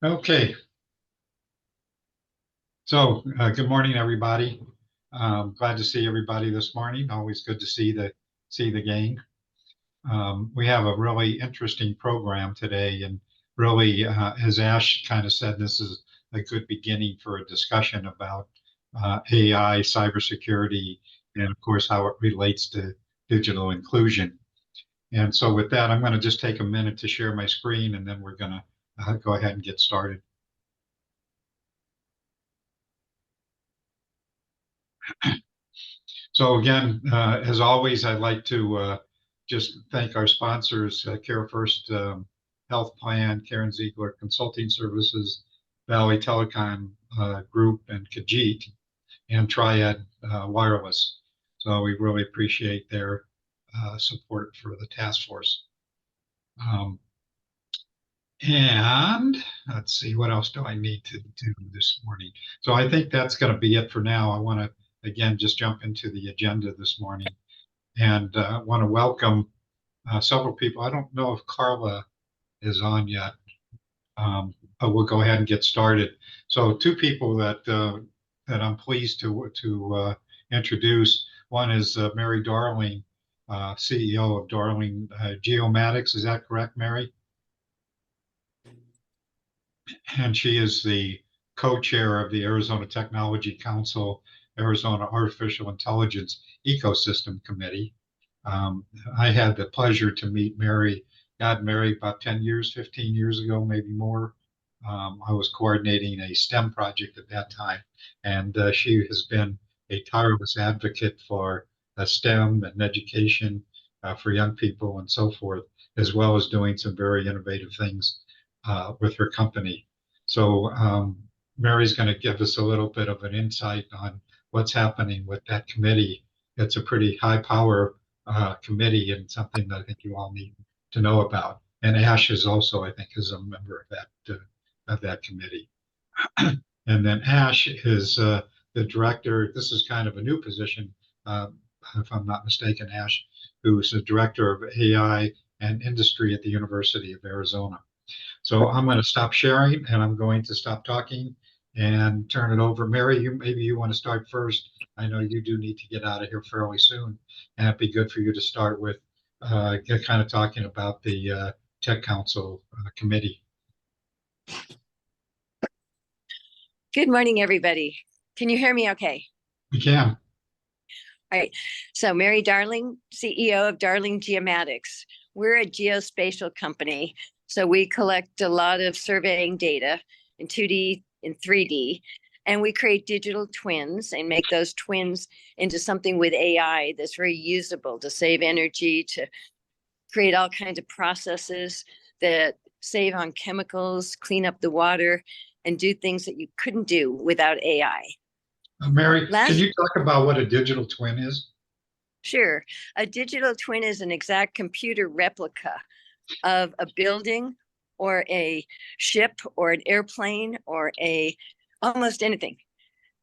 Okay, so good morning, everybody. Glad to see everybody this morning. Always good to see the gang. We have a really interesting program today, and really, as Ash kind of said, this is a good beginning for a discussion about AI, cybersecurity, and of course how it relates to digital inclusion. And so, with that, I'm going to just take a minute to share my screen, and then we're going to go ahead and get started. So again, as always, I'd like to just thank our sponsors, Care First Health Plan, Karen Ziegler Consulting Services, Valley Telecom Group, and Kajit, and Triad Wireless. So we really appreciate their support for the task force. And let's see, what else do I need to do this morning? So I think that's going to be it for now. I want to, again, just jump into the agenda this morning and want to welcome several people. I don't know if Carla is on yet, but we'll go ahead and get started. So two people that I'm pleased to introduce. One is Mary Darling, CEO of Darling Geomatics. Is that correct, Mary? And she is the co-chair of the Arizona Technology Council, Arizona Artificial Intelligence Ecosystem Committee. I had the pleasure to meet Mary, got married about 10 years, 15 years ago, maybe more. I was coordinating a STEM project at that time, and she has been a tireless advocate for STEM and education for young people and so forth, as well as doing some very innovative things with her company. So Mary's going to give us a little bit of an insight on what's happening with that committee. It's a pretty high power committee and something that I think you all need to know about. And Ash is also, I think, is a member of that committee. And then Ash is the director. This is kind of a new position, if I'm not mistaken, Ash, who is the director of AI and industry at the University of Arizona. So I'm going to stop sharing and I'm going to stop talking and turn it over. Mary, maybe you want to start first. I know you do need to get out of here fairly soon, and it'd be good for you to start with kind of talking about the Tech Council committee. Good morning, everybody. Can you hear me okay? We can. All right. So Mary Darling, CEO of Darling Geomatics. We're a geospatial company. So we collect a lot of surveying data in 2D and 3D, and we create digital twins and make those twins into something with AI that's very usable to save energy, to create all kinds of processes that save on chemicals, clean up the water, and do things that you couldn't do without AI. Mary, can you talk about what a digital twin is? Sure. A digital twin is an exact computer replica of a building or a ship or an airplane or almost anything.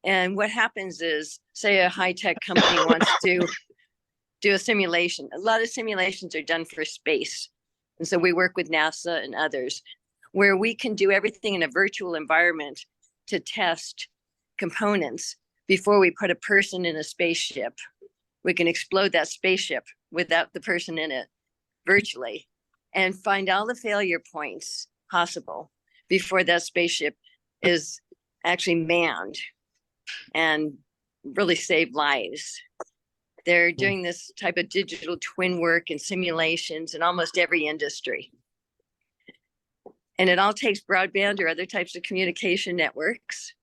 And what happens is, say a high-tech company wants to do a simulation. A lot of simulations are done for space. And so we work with NASA and others where we can do everything in a virtual environment to test components before we put a person in a spaceship. We can explode that spaceship without the person in it virtually and find all the failure points possible before that spaceship is actually manned and really save lives. They're doing this type of digital twin work and simulations in almost every industry. And it all takes broadband or other types of communication networks.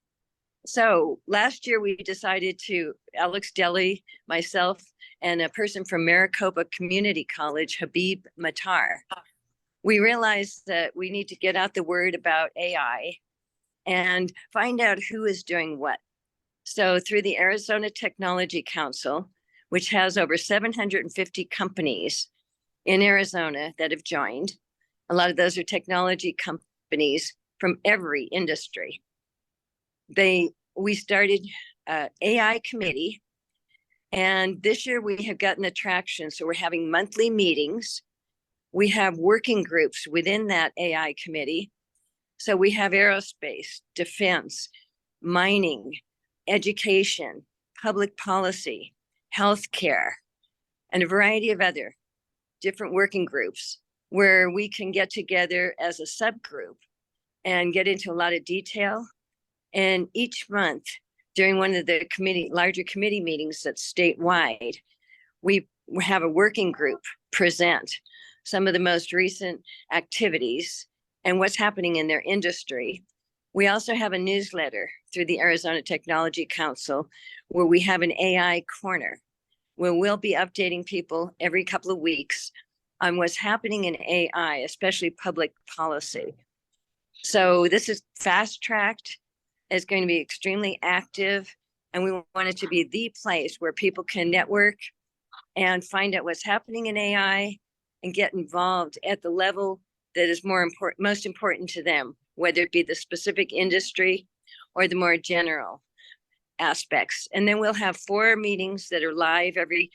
So last year we decided to, Alex Deli, myself, and a person from Maricopa Community College, Habib Matar, we realized that we need to get out the word about AI and find out who is doing what. So through the Arizona Technology Council, which has over 750 companies in Arizona that have joined, a lot of those are technology companies from every industry. We started an AI committee, and this year we have gotten traction. So we're having monthly meetings. We have working groups within that AI committee. So we have aerospace, defense, mining, education, public policy, healthcare, and a variety of other different working groups where we can get together as a subgroup and get into a lot of detail. And each month during one of the larger committee meetings that's statewide, we have a working group present some of the most recent activities and what's happening in their industry. We also have a newsletter through the Arizona Technology Council where we have an AI corner where we'll be updating people every couple of weeks on what's happening in AI, especially public policy. So this is fast-tracked. It's going to be extremely active, and we want it to be the place where people can network and find out what's happening in AI and get involved at the level that is most important to them, whether it be the specific industry or the more general aspects. And then we'll have 4 meetings that are live every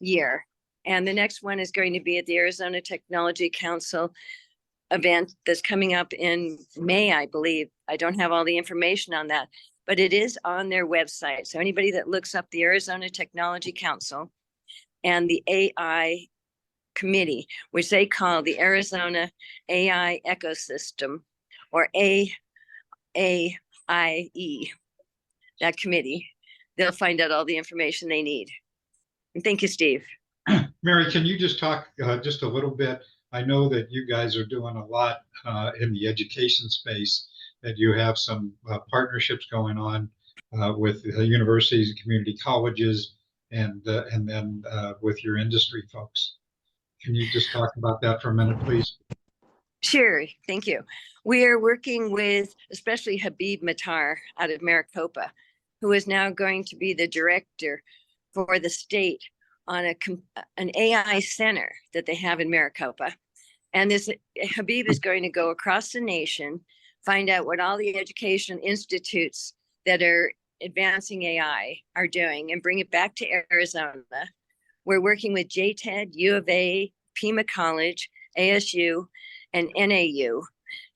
year. And the next one is going to be at the Arizona Technology Council event that's coming up in May, I believe. I don't have all the information on that, but it is on their website. So anybody that looks up the Arizona Technology Council and the AI committee, which they call the Arizona AI Ecosystem, or AAIE, that committee, they'll find out all the information they need. And thank you, Steve. Mary, can you just talk just a little bit? I know that you guys are doing a lot in the education space, that you have some partnerships going on with universities and community colleges, and then with your industry folks. Can you just talk about that for a minute, please? Sure, thank you. We are working with especially Habib Matar out of Maricopa, who is now going to be the director for the state on an AI center that they have in Maricopa. And this Habib is going to go across the nation, find out what all the education institutes that are advancing AI are doing, and bring it back to Arizona. We're working with JTED, U of A, Pima College, ASU, and NAU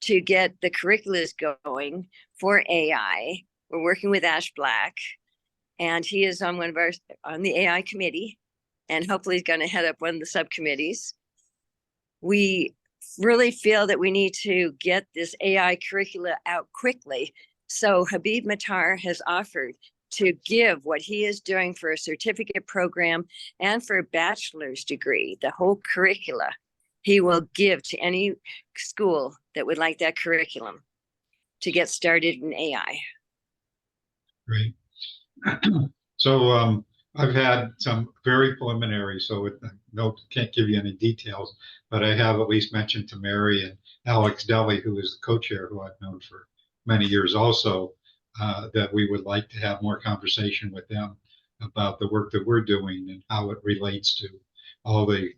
to get the curriculums going for AI. We're working with Ash Black, and he is on on the AI committee, and hopefully he's going to head up one of the subcommittees. We really feel that we need to get this AI curricula out quickly. So Habib Matar has offered to give what he is doing for a certificate program and for a bachelor's degree, the whole curricula, he will give to any school that would like that curriculum to get started in AI. Great. So I've had some very preliminary, so can't give you any details, but I have at least mentioned to Mary and Alex Deli, who is the co-chair, who I've known for many years also, that we would like to have more conversation with them about the work that we're doing and how it relates to all the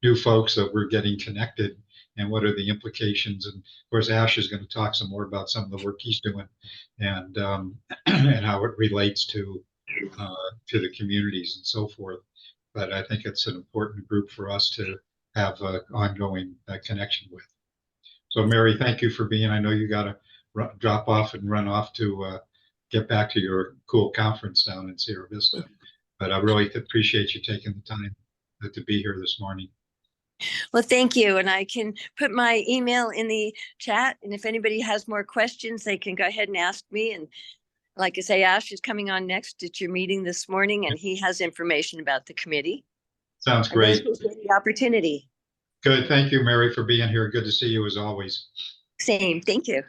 new folks that we're getting connected, and what are the implications. And of course, Ash is going to talk some more about some of the work he's doing, and and how it relates to the communities and so forth. But I think it's an important group for us to have ongoing connection with. So Mary, thank you for being. I know you got to drop off and run off to get back to your cool conference down in Sierra Vista. But I really appreciate you taking the time to be here this morning. Well, thank you. And I can put my email in the chat. And if anybody has more questions, they can go ahead and ask me. And like I say, Ash is coming on next at your meeting this morning, and he has information about the committee. Sounds great. Thank you for the opportunity. Good. Thank you, Mary, for being here. Good to see you as always. Same. Thank you.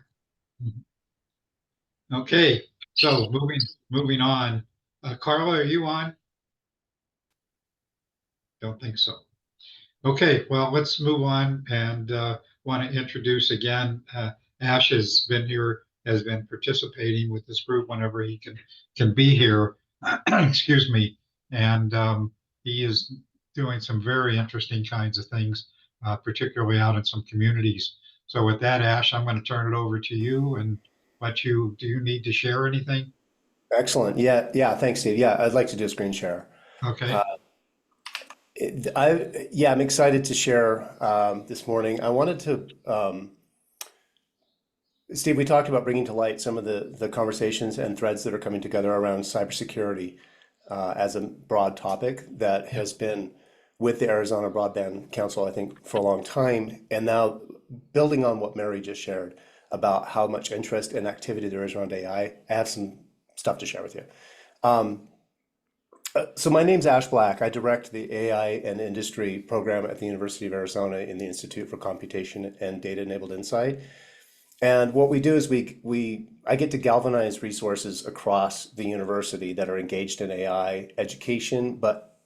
Okay. So moving on. Carla, are you on? Don't think so. Okay, well, let's move on, and want to introduce again, Ash has been participating with this group whenever he can be here, excuse me, and he is doing some very interesting kinds of things, particularly out in some communities. So with that, Ash, I'm going to turn it over to you and do you need to share anything? Excellent. Yeah. Thanks, Steve. Yeah, I'd like to do a screen share. Okay. I'm excited to share this morning. I wanted to Steve, we talked about bringing to light some of the conversations and threads that are coming together around cybersecurity as a broad topic that has been with the Arizona Broadband Council, I think, for a long time. And now building on what Mary just shared about how much interest and activity there is around AI, I have some stuff to share with you. So my name's Ash Black. I direct the AI and Industry program at the University of Arizona in the Institute for Computation and Data-Enabled Insight. And what we do is I get to galvanize resources across the university that are engaged in AI education, but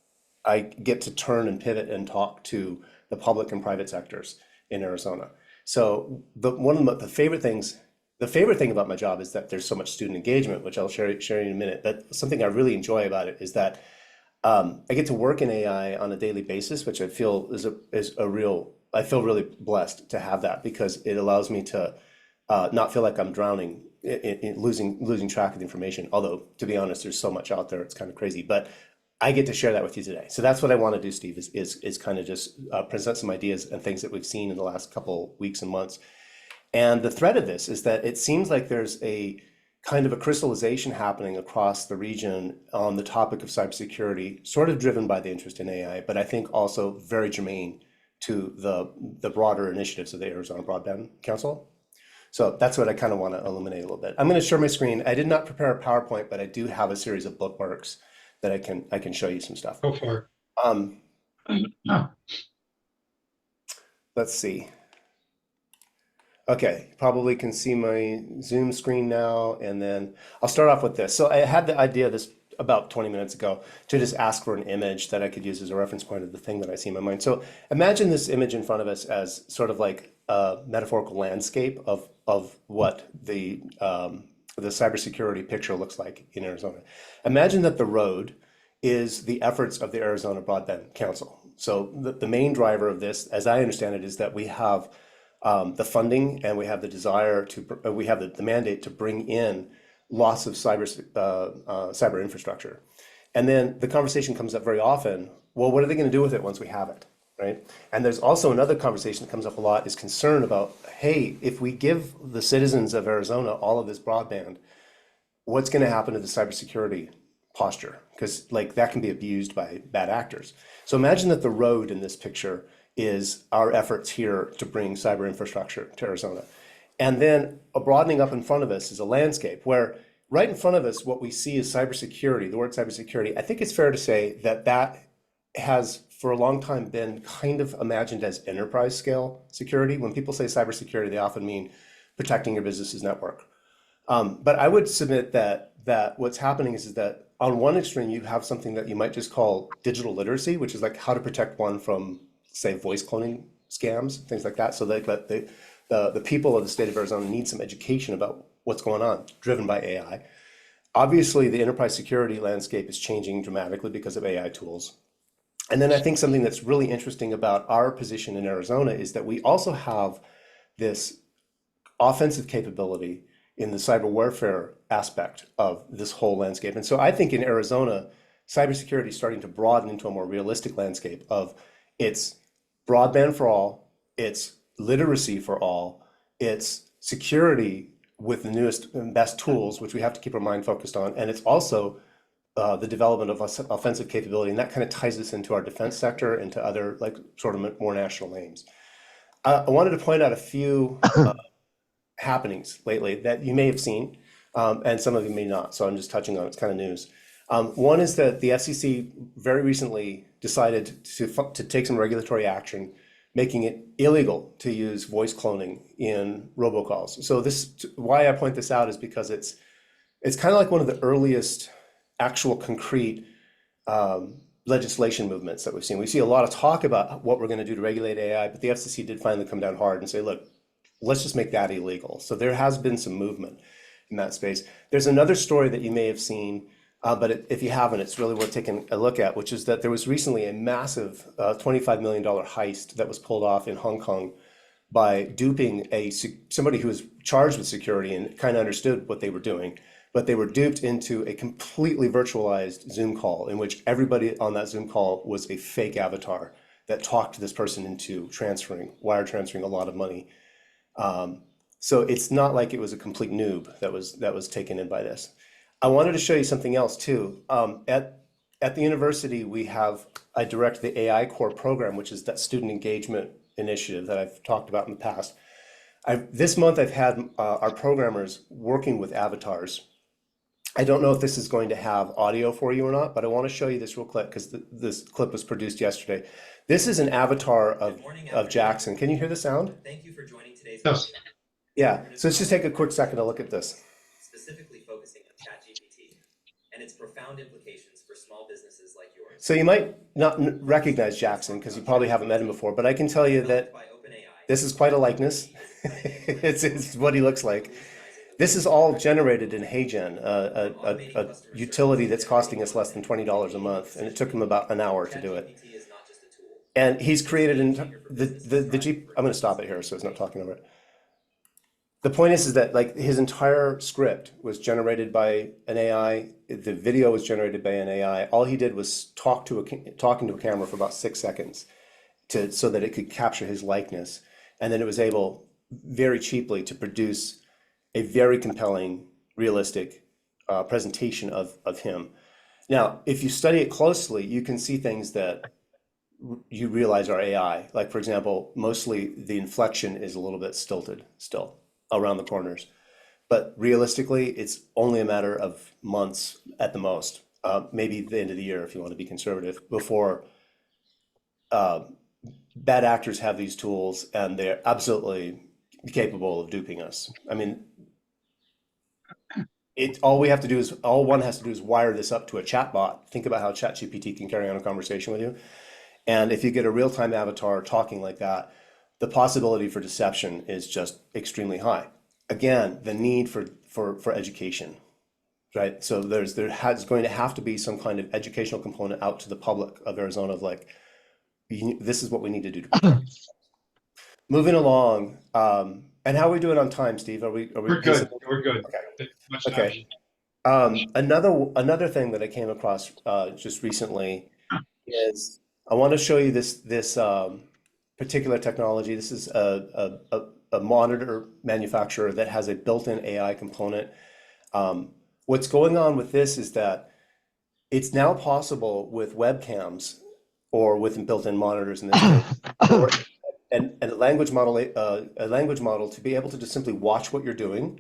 I get to turn and pivot and talk to the public and private sectors in Arizona. So one of the favorite thing about my job is that there's so much student engagement, which I'll share in a minute. But something I really enjoy about it is that I get to work in AI on a daily basis, which I feel I feel really blessed to have that, because it allows me to not feel like I'm drowning in losing track of the information. Although, to be honest, there's so much out there, it's kind of crazy. But I get to share that with you today. So that's what I want to do, Steve, is kind of just present some ideas and things that we've seen in the last couple weeks and months. And the thread of this is that it seems like there's a kind of a crystallization happening across the region on the topic of cybersecurity, sort of driven by the interest in AI, but I think also very germane to the broader initiatives of the Arizona Broadband Council. So that's what I kind of want to illuminate a little bit. I'm going to share my screen. I did not prepare a PowerPoint, but I do have a series of bookmarks that I can show you some stuff. Go for it. Let's see. Okay, probably can see my Zoom screen now, and then I'll start off with this. So I had the idea this about 20 minutes ago to just ask for an image that I could use as a reference point of the thing that I see in my mind. So imagine this image in front of us as sort of like a metaphorical landscape of what the cybersecurity picture looks like in Arizona. Imagine that the road is the efforts of the Arizona Broadband Council. So the main driver of this, as I understand it, is that we have the funding and we have the desire to, we have the mandate to bring in lots of cyber infrastructure. And then the conversation comes up very often, well, what are they going to do with it once we have it, right? And there's also another conversation that comes up a lot, is concern about, hey, if we give the citizens of Arizona all of this broadband, what's going to happen to the cybersecurity posture? Because like that can be abused by bad actors. So imagine that the road in this picture is our efforts here to bring cyber infrastructure to Arizona. And then a broadening up in front of us is a landscape where right in front of us, what we see is cybersecurity, the word cybersecurity. I think it's fair to say that that has for a long time been kind of imagined as enterprise scale security. When people say cybersecurity, they often mean protecting your business's network. But I would submit that what's happening is that on one extreme, you have something that you might just call digital literacy, which is like how to protect one from, say, voice cloning scams, things like that. So that the people of the state of Arizona need some education about what's going on, driven by AI. Obviously, the enterprise security landscape is changing dramatically because of AI tools. And then I think something that's really interesting about our position in Arizona is that we also have this offensive capability in the cyber warfare aspect of this whole landscape. And so I think in Arizona, cybersecurity is starting to broaden into a more realistic landscape of it's broadband for all, it's literacy for all, it's security with the newest and best tools, which we have to keep our mind focused on. And it's also the development of offensive capability. And that kind of ties us into our defense sector and to other like sort of more national aims. I wanted to point out a few happenings lately that you may have seen, and some of you may not. So I'm just touching on it. It's kind of news. One is that the FCC very recently decided to take some regulatory action, making it illegal to use voice cloning in robocalls. So why I point this out is because it's kind of like one of the earliest actual concrete legislation movements that we've seen. We see a lot of talk about what we're going to do to regulate AI, but the FCC did finally come down hard and say, look, let's just make that illegal. So there has been some movement in that space. There's another story that you may have seen, but if you haven't, it's really worth taking a look at, which is that there was recently a massive $25 million heist that was pulled off in Hong Kong by duping somebody who was charged with security and kind of understood what they were doing. But they were duped into a completely virtualized Zoom call in which everybody on that Zoom call was a fake avatar that talked this person into wire transferring a lot of money. So it's not like it was a complete noob that was taken in by this. I wanted to show you something else too. At the university, I direct the AI core program, which is that student engagement initiative that I've talked about in the past. This month I've had our programmers working with avatars. I don't know if this is going to have audio for you or not, but I want to show you this real quick because this clip was produced yesterday. This is an avatar of Jackson. Can you hear the sound? Thank you for joining today's Yes. webinar. Yeah, so let's just take a quick second to look at this. Specifically focusing on ChatGPT and its profound implications for small businesses like yours. So you might not recognize Jackson because you probably haven't met him before, but I can tell you that By OpenAI, this is quite a likeness. It's what he looks like. This is all generated in HeyGen, a utility that's costing us less than $20 a month, and it took him about an hour to do it. ChatGPT is not just a tool. And he's created I'm going to stop it here so it's not talking over it. The point is that like his entire script was generated by an AI. The video was generated by an AI. All he did was talking to a camera for about 6 seconds so that it could capture his likeness. And then it was able very cheaply to produce a very compelling, realistic presentation of him. Now, if you study it closely, you can see things that you realize are AI. Like, for example, mostly the inflection is a little bit stilted still around the corners. But realistically, it's only a matter of months at the most, maybe the end of the year if you want to be conservative, before bad actors have these tools and they're absolutely capable of duping us. I mean, all one has to do is wire this up to a chat bot. Think about how ChatGPT can carry on a conversation with you. And if you get a real-time avatar talking like that, the possibility for deception is just extremely high. Again, the need for education, right? So there's going to have to be some kind of educational component out to the public of Arizona of like, this is what we need to do to protect. Moving along, and how are we doing on time, Steve? We're good. We're good. Okay. Much time. Okay. Another thing that I came across just recently is I want to show you this particular technology. This is a monitor manufacturer that has a built-in AI component. What's going on with this is that it's now possible with webcams or with built-in monitors in this case, or a language model to be able to just simply watch what you're doing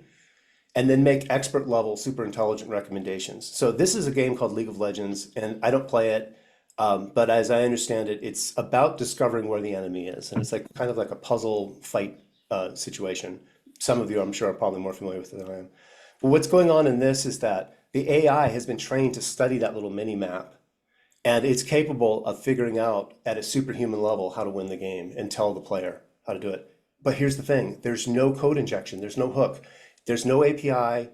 and then make expert level super intelligent recommendations. So this is a game called League of Legends, and I don't play it. But as I understand it, it's about discovering where the enemy is. And it's like kind of like a puzzle fight situation. Some of you, I'm sure, are probably more familiar with it than I am. But what's going on in this is that the AI has been trained to study that little mini map. And it's capable of figuring out at a superhuman level how to win the game and tell the player how to do it. But here's the thing. There's no code injection. There's no hook. There's no API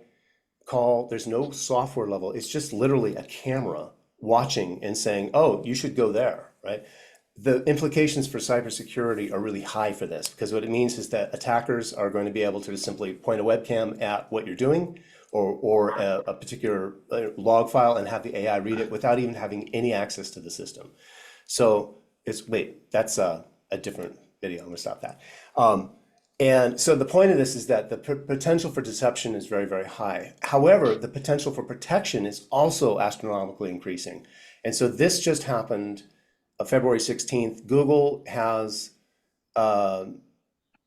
call. There's no software level. It's just literally a camera watching and saying, oh, you should go there, right? The implications for cybersecurity are really high for this because what it means is that attackers are going to be able to just simply point a webcam at what you're doing or a particular log file and have the AI read it without even having any access to the system. So that's a different video. I'm gonna stop that. And so the point of this is that the potential for deception is very, very high. However, the potential for protection is also astronomically increasing. And so this just happened February 16th. Google has,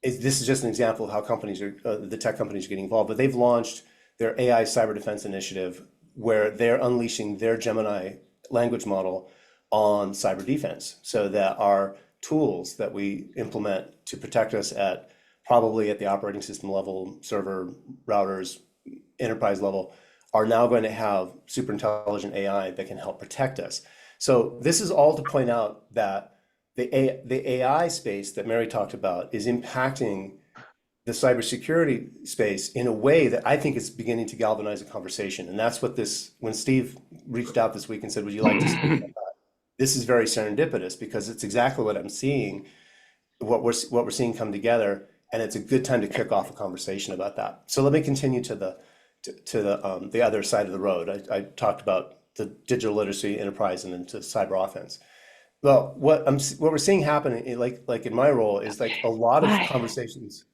this is just an example of how the tech companies are getting involved, but they've launched their AI cyber defense initiative where they're unleashing their Gemini language model on cyber defense so that our tools that we implement to protect us probably at the operating system level, server, routers, enterprise level, are now going to have super intelligent AI that can help protect us. So this is all to point out that the AI space that Mary talked about is impacting the cybersecurity space in a way that I think is beginning to galvanize a conversation. And that's what when Steve reached out this week and said, would you like to speak about that? This is very serendipitous because it's exactly what I'm seeing, what we're seeing come together. And it's a good time to kick off a conversation about that. So let me continue to the other side of the road. I talked about the digital literacy enterprise and then to cyber offense. Well, what we're seeing happen, like in my role, is like a lot of conversations.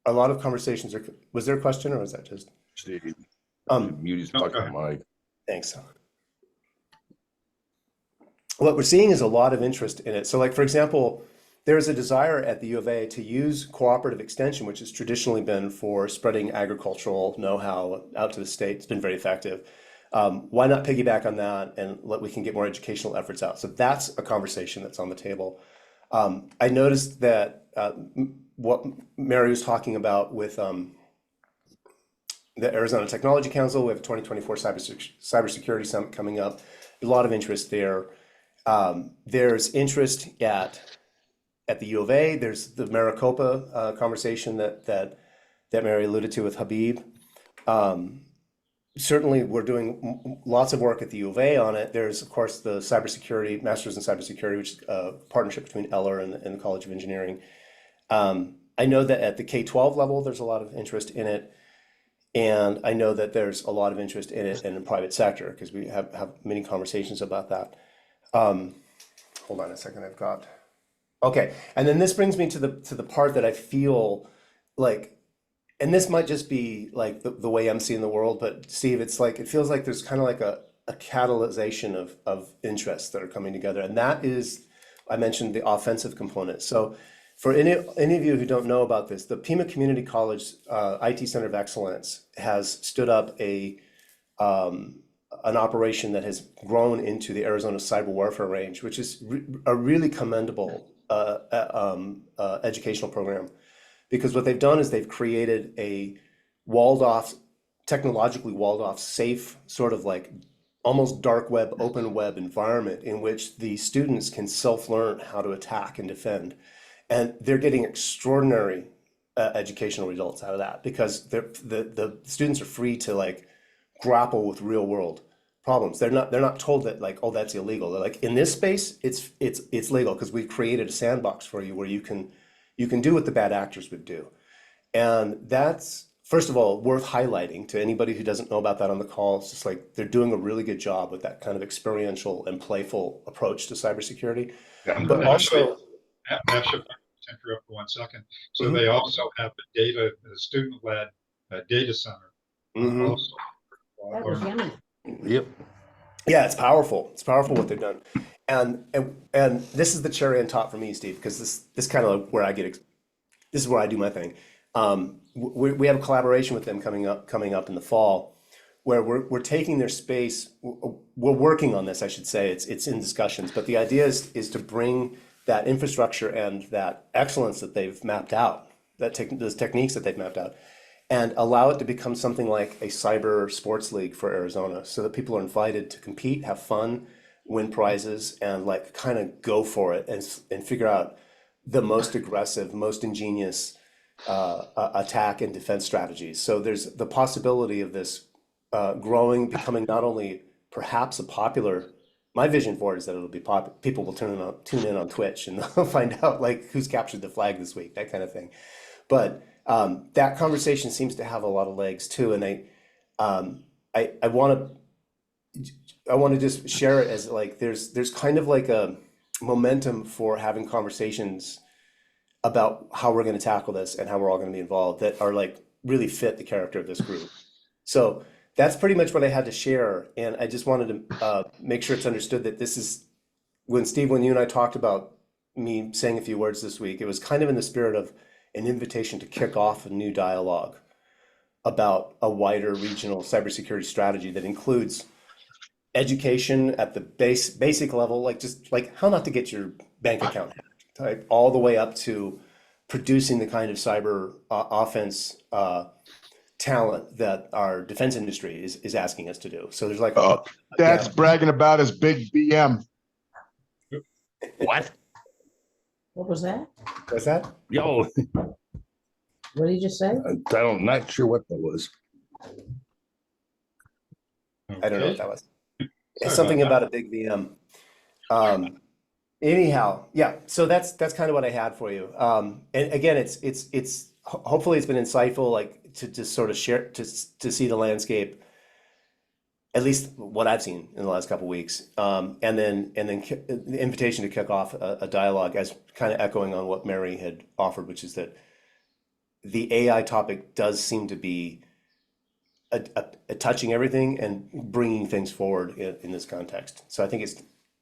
a lot of conversations are, was there a question or was that just? Steve, Um, you stuck on mic. Thanks. What we're seeing is a lot of interest in it. So like, for example, there's a desire at the U of A to use cooperative extension, which has traditionally been for spreading agricultural know-how out to the state. It's been very effective. Why not piggyback on that and we can get more educational efforts out? So that's a conversation that's on the table. I noticed that what Mary was talking about with the Arizona Technology Council, we have a 2024 cybersecurity summit coming up. A lot of interest there. There's interest at the U of A. There's the Maricopa conversation that Mary alluded to with Habib. Certainly, we're doing lots of work at the U of A on it. There's, of course, the cybersecurity, Masters in Cybersecurity, which is a partnership between Eller and the College of Engineering. I know that at the K-12 level, there's a lot of interest in it. And I know that there's a lot of interest in it in the private sector because we have many conversations about that. Hold on a second, okay. And then this brings me to the part that I feel like, and this might just be like the way I'm seeing the world, but Steve, it's like, it feels like there's kind of like a catalyzation of interests that are coming together. And that is, I mentioned the offensive component. So for any of you who don't know about this, the Pima Community College IT Center of Excellence has stood up an operation that has grown into the Arizona Cyber Warfare Range, which is a really commendable educational program. Because what they've done is they've created a technologically walled off, safe, sort of like almost dark web, open web environment in which the students can self-learn how to attack and defend. And they're getting extraordinary educational results out of that because the students are free to like grapple with real world problems. They're not told that like, oh, that's illegal. They're like, in this space, it's legal because we've created a sandbox for you where you can do what the bad actors would do. And that's, first of all, worth highlighting to anybody who doesn't know about that on the call. It's just like they're doing a really good job with that kind of experiential and playful approach to cybersecurity. Yeah. But also, Actually, interrupt for 1 second. So they also have a student-led data center. Also, That was yummy. Yep. yeah, it's powerful. It's powerful what they've done. And this is the cherry on top for me, Steve, because this kind of where this is where I do my thing. We have a collaboration with them coming up in the fall, where we're taking their space. We're working on this, I should say. It's in discussions, but the idea is to bring that infrastructure and that excellence that they've mapped out, those techniques that they've mapped out, and allow it to become something like a cyber sports league for Arizona, so that people are invited to compete, have fun, win prizes, and like kind of go for it and figure out the most aggressive, most ingenious attack and defense strategies. So there's the possibility of this becoming not only perhaps a popular. My vision for it is that it'll be people will tune in on Twitch and they'll find out like who's captured the flag this week, that kind of thing. But that conversation seems to have a lot of legs too, and I want to just share it as like there's kind of like a momentum for having conversations about how we're going to tackle this and how we're all going to be involved that are like really fit the character of this group. So that's pretty much what I had to share, and I just wanted to make sure it's understood that this is when you and I talked about me saying a few words this week, it was kind of in the spirit of an invitation to kick off a new dialogue about a wider regional cybersecurity strategy that includes education at the basic level, like just like how not to get your bank account hacked, type, all the way up to producing the kind of cyber offense talent that our defense industry is asking us to do. So there's like That's bragging about his big BM. What? What was that? What's that? Yo, What did you just say? not sure what that was. I don't know what that was. It's something about a big VM. Anyhow, yeah. So that's kind of what I had for you. And again, it's hopefully it's been insightful, like to just sort of share to see the landscape, at least what I've seen in the last couple of weeks, and then the invitation to kick off a dialogue, as kind of echoing on what Mary had offered, which is that the AI topic does seem to be touching everything and bringing things forward in this context. So I think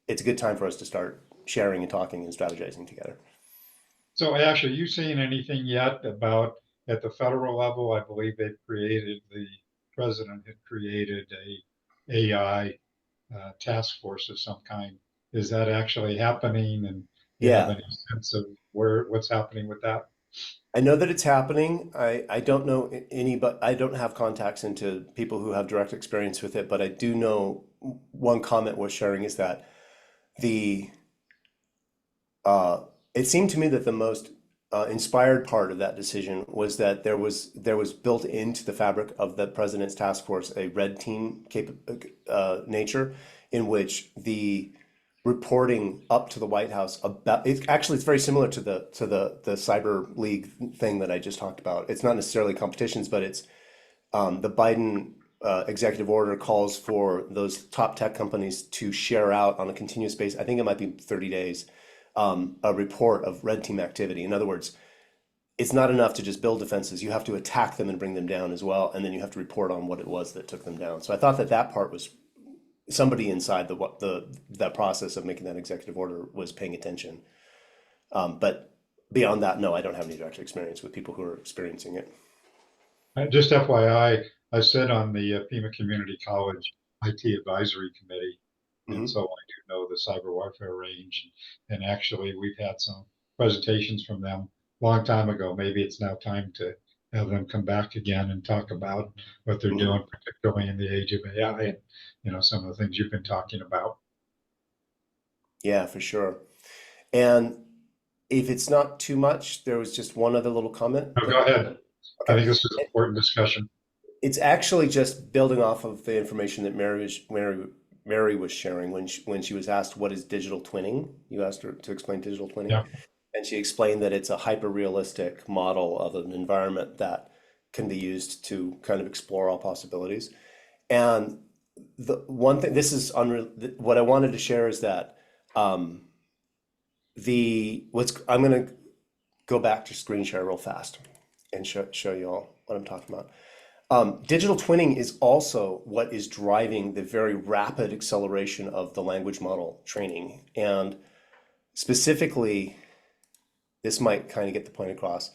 it's a good time for us to start sharing and talking and strategizing together. So Ash, are you seeing anything yet about at the federal level? I believe the president had created a AI task force of some kind. Is that actually happening? And do you have Yeah, any sense of what's happening with that? I know that it's happening. I don't know any, but I don't have contacts into people who have direct experience with it. But I do know one comment worth sharing is that the it seemed to me that the most inspired part of that decision was that there was built into the fabric of the president's task force a red team nature in which the reporting up to the White House about it's very similar to the cyber league thing that I just talked about. It's not necessarily competitions, but it's the Biden executive order calls for those top tech companies to share out on a continuous basis. I think it might be 30 days, a report of red team activity. In other words, it's not enough to just build defenses. You have to attack them and bring them down as well, and then you have to report on what it was that took them down. So I thought that part was somebody inside that process of making that executive order was paying attention. But beyond that, no, I don't have any direct experience with people who are experiencing it. Just FYI, I sit on the FEMA Community College IT Advisory Committee, and so I do know the cyber warfare range. And actually, we've had some presentations from them a long time ago. Maybe it's now time to have them come back again and talk about what they're doing, particularly in the age of AI and some of the things you've been talking about. Yeah, for sure. And if it's not too much, there was just one other little comment. No, go ahead. I Okay. think this is an important discussion. It's actually just building off of the information that Mary was sharing when she was asked what is digital twinning. You asked her to explain digital twinning, Yeah. and she explained that it's a hyper-realistic model of an environment that can be used to kind of explore all possibilities. And the one thing, this is unreal. What I wanted to share is that I'm going to go back to screen share real fast and show you all what I'm talking about. Digital twinning is also what is driving the very rapid acceleration of the language model training. And specifically, this might kind of get the point across.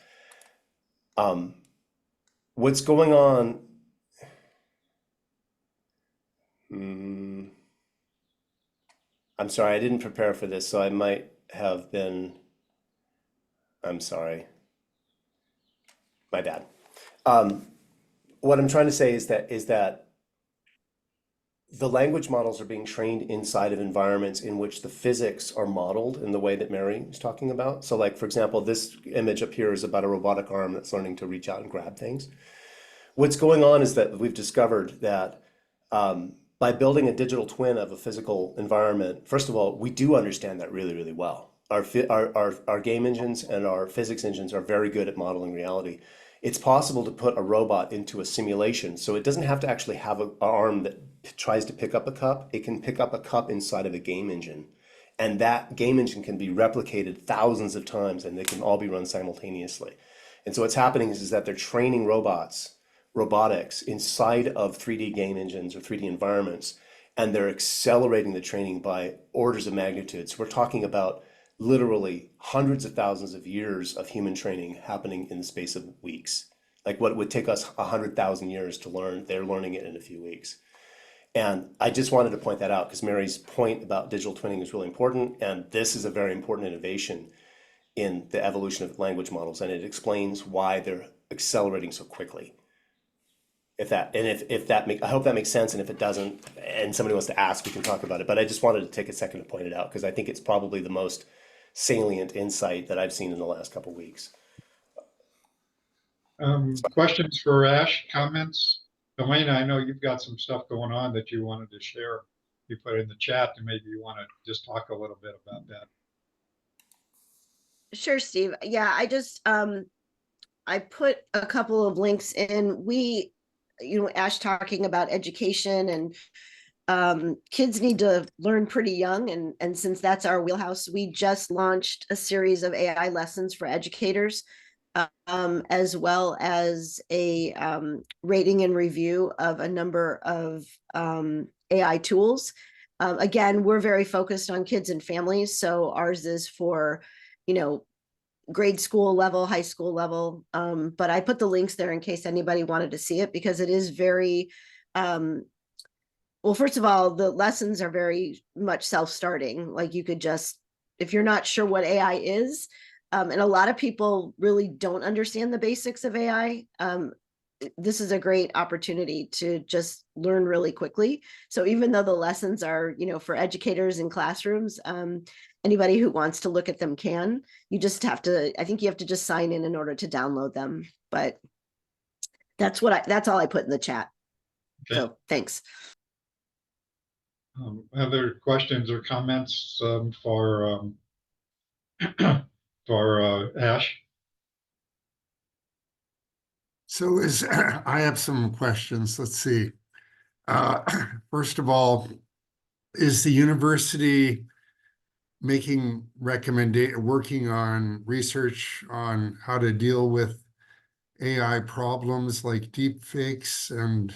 What's going on? I'm sorry, I didn't prepare for this, so I might have been. I'm sorry. My bad. What I'm trying to say is that the language models are being trained inside of environments in which the physics are modeled in the way that Mary is talking about. So like, for example, this image up here is about a robotic arm that's learning to reach out and grab things. What's going on is that we've discovered that by building a digital twin of a physical environment, first of all, we do understand that really, really well. Our game engines and our physics engines are very good at modeling reality. It's possible to put a robot into a simulation, so it doesn't have to actually have an arm that tries to pick up a cup. It can pick up a cup inside of a game engine, and that game engine can be replicated thousands of times, and they can all be run simultaneously. And so what's happening is that they're training robotics inside of 3D game engines or 3D environments, and they're accelerating the training by orders of magnitude. So we're talking about literally hundreds of thousands of years of human training happening in the space of weeks. Like what would take us 100,000 years to learn, they're learning it in a few weeks. And I just wanted to point that out because Mary's point about digital twinning is really important. And this is a very important innovation in the evolution of language models. And it explains why they're accelerating so quickly. I hope that makes sense. And if it doesn't, and somebody wants to ask, we can talk about it. But I just wanted to take a second to point it out because I think it's probably the most salient insight that I've seen in the last couple of weeks. Questions for Ash, comments? Elena, I know you've got some stuff going on that you wanted to share. You put it in the chat and maybe you want to just talk a little bit about that. Sure, Steve. Yeah, I just I put a couple of links in. Ash talking about education and kids need to learn pretty young. And since that's our wheelhouse, we just launched a series of AI lessons for educators as well as a rating and review of a number of AI tools. Again, we're very focused on kids and families, so ours is for, you know, grade school level, high school level. But I put the links there in case anybody wanted to see it, because it is very, well, first of all, the lessons are very much self-starting. Like you could just, if you're not sure what AI is, and a lot of people really don't understand the basics of AI, this is a great opportunity to just learn really quickly. So even though the lessons are, you know, for educators in classrooms, anybody who wants to look at them can. You just have to, I think you have to just sign in order to download them. But that's all I put in the chat. Okay. So thanks. Other questions or comments for Ash? So I have some questions. Let's see. First of all, is the university working on research on how to deal with AI problems like deep fakes, and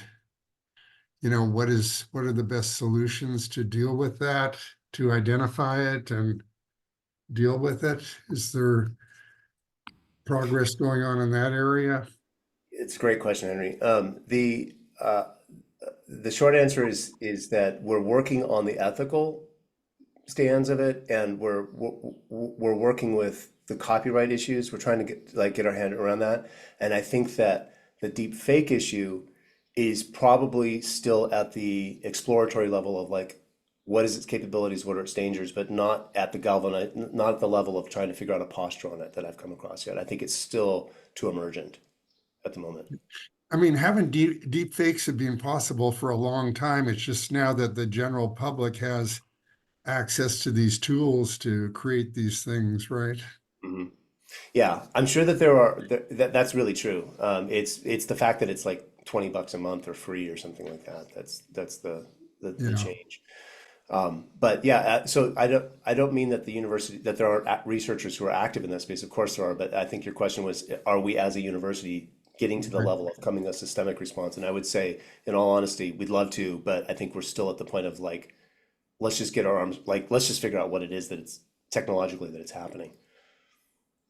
what are the best solutions to deal with that, to identify it and deal with it? Is there progress going on in that area? It's a great question, Henry. The short answer is that we're working on the ethical stands of it, and we're working with the copyright issues. We're trying to get our hand around that, and I think that the deep fake issue is probably still at the exploratory level of like, what is its capabilities, what are its dangers, but not at the level of trying to figure out a posture on it that I've come across yet. I think it's still too emergent at the moment. I mean, having deep fakes have been possible for a long time. It's just now that the general public has access to these tools to create these things, right? Mm-hmm. Yeah, I'm sure that that's really true. It's the fact that it's like $20 a month or free or something like that. That's the Yeah. change. But yeah, so I don't mean that the university, that there aren't researchers who are active in that space. Of course there are, but I think your question was, are we as a university getting to the Right. level of coming a systemic response? And I would say, in all honesty, we'd love to, but I think we're still at the point of like, let's just get our arms, like, let's just figure out what it is that it's technologically that it's happening.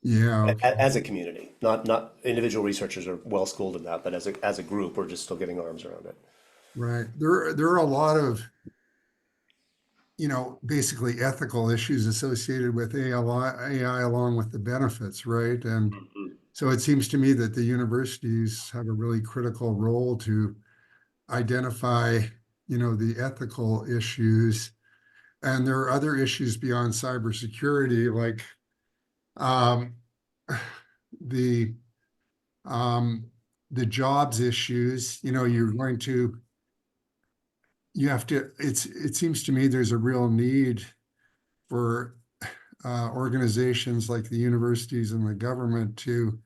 Yeah. As a community, not individual researchers are well schooled in that, but as a group, we're just still getting our arms around it. Right. There are a lot of, basically ethical issues associated with AI along with the benefits, right? And Mhm. so it seems to me that the universities have a really critical role to identify, the ethical issues. And there are other issues beyond cybersecurity, like um, the the jobs issues. It seems to me there's a real need for organizations like the universities and the government to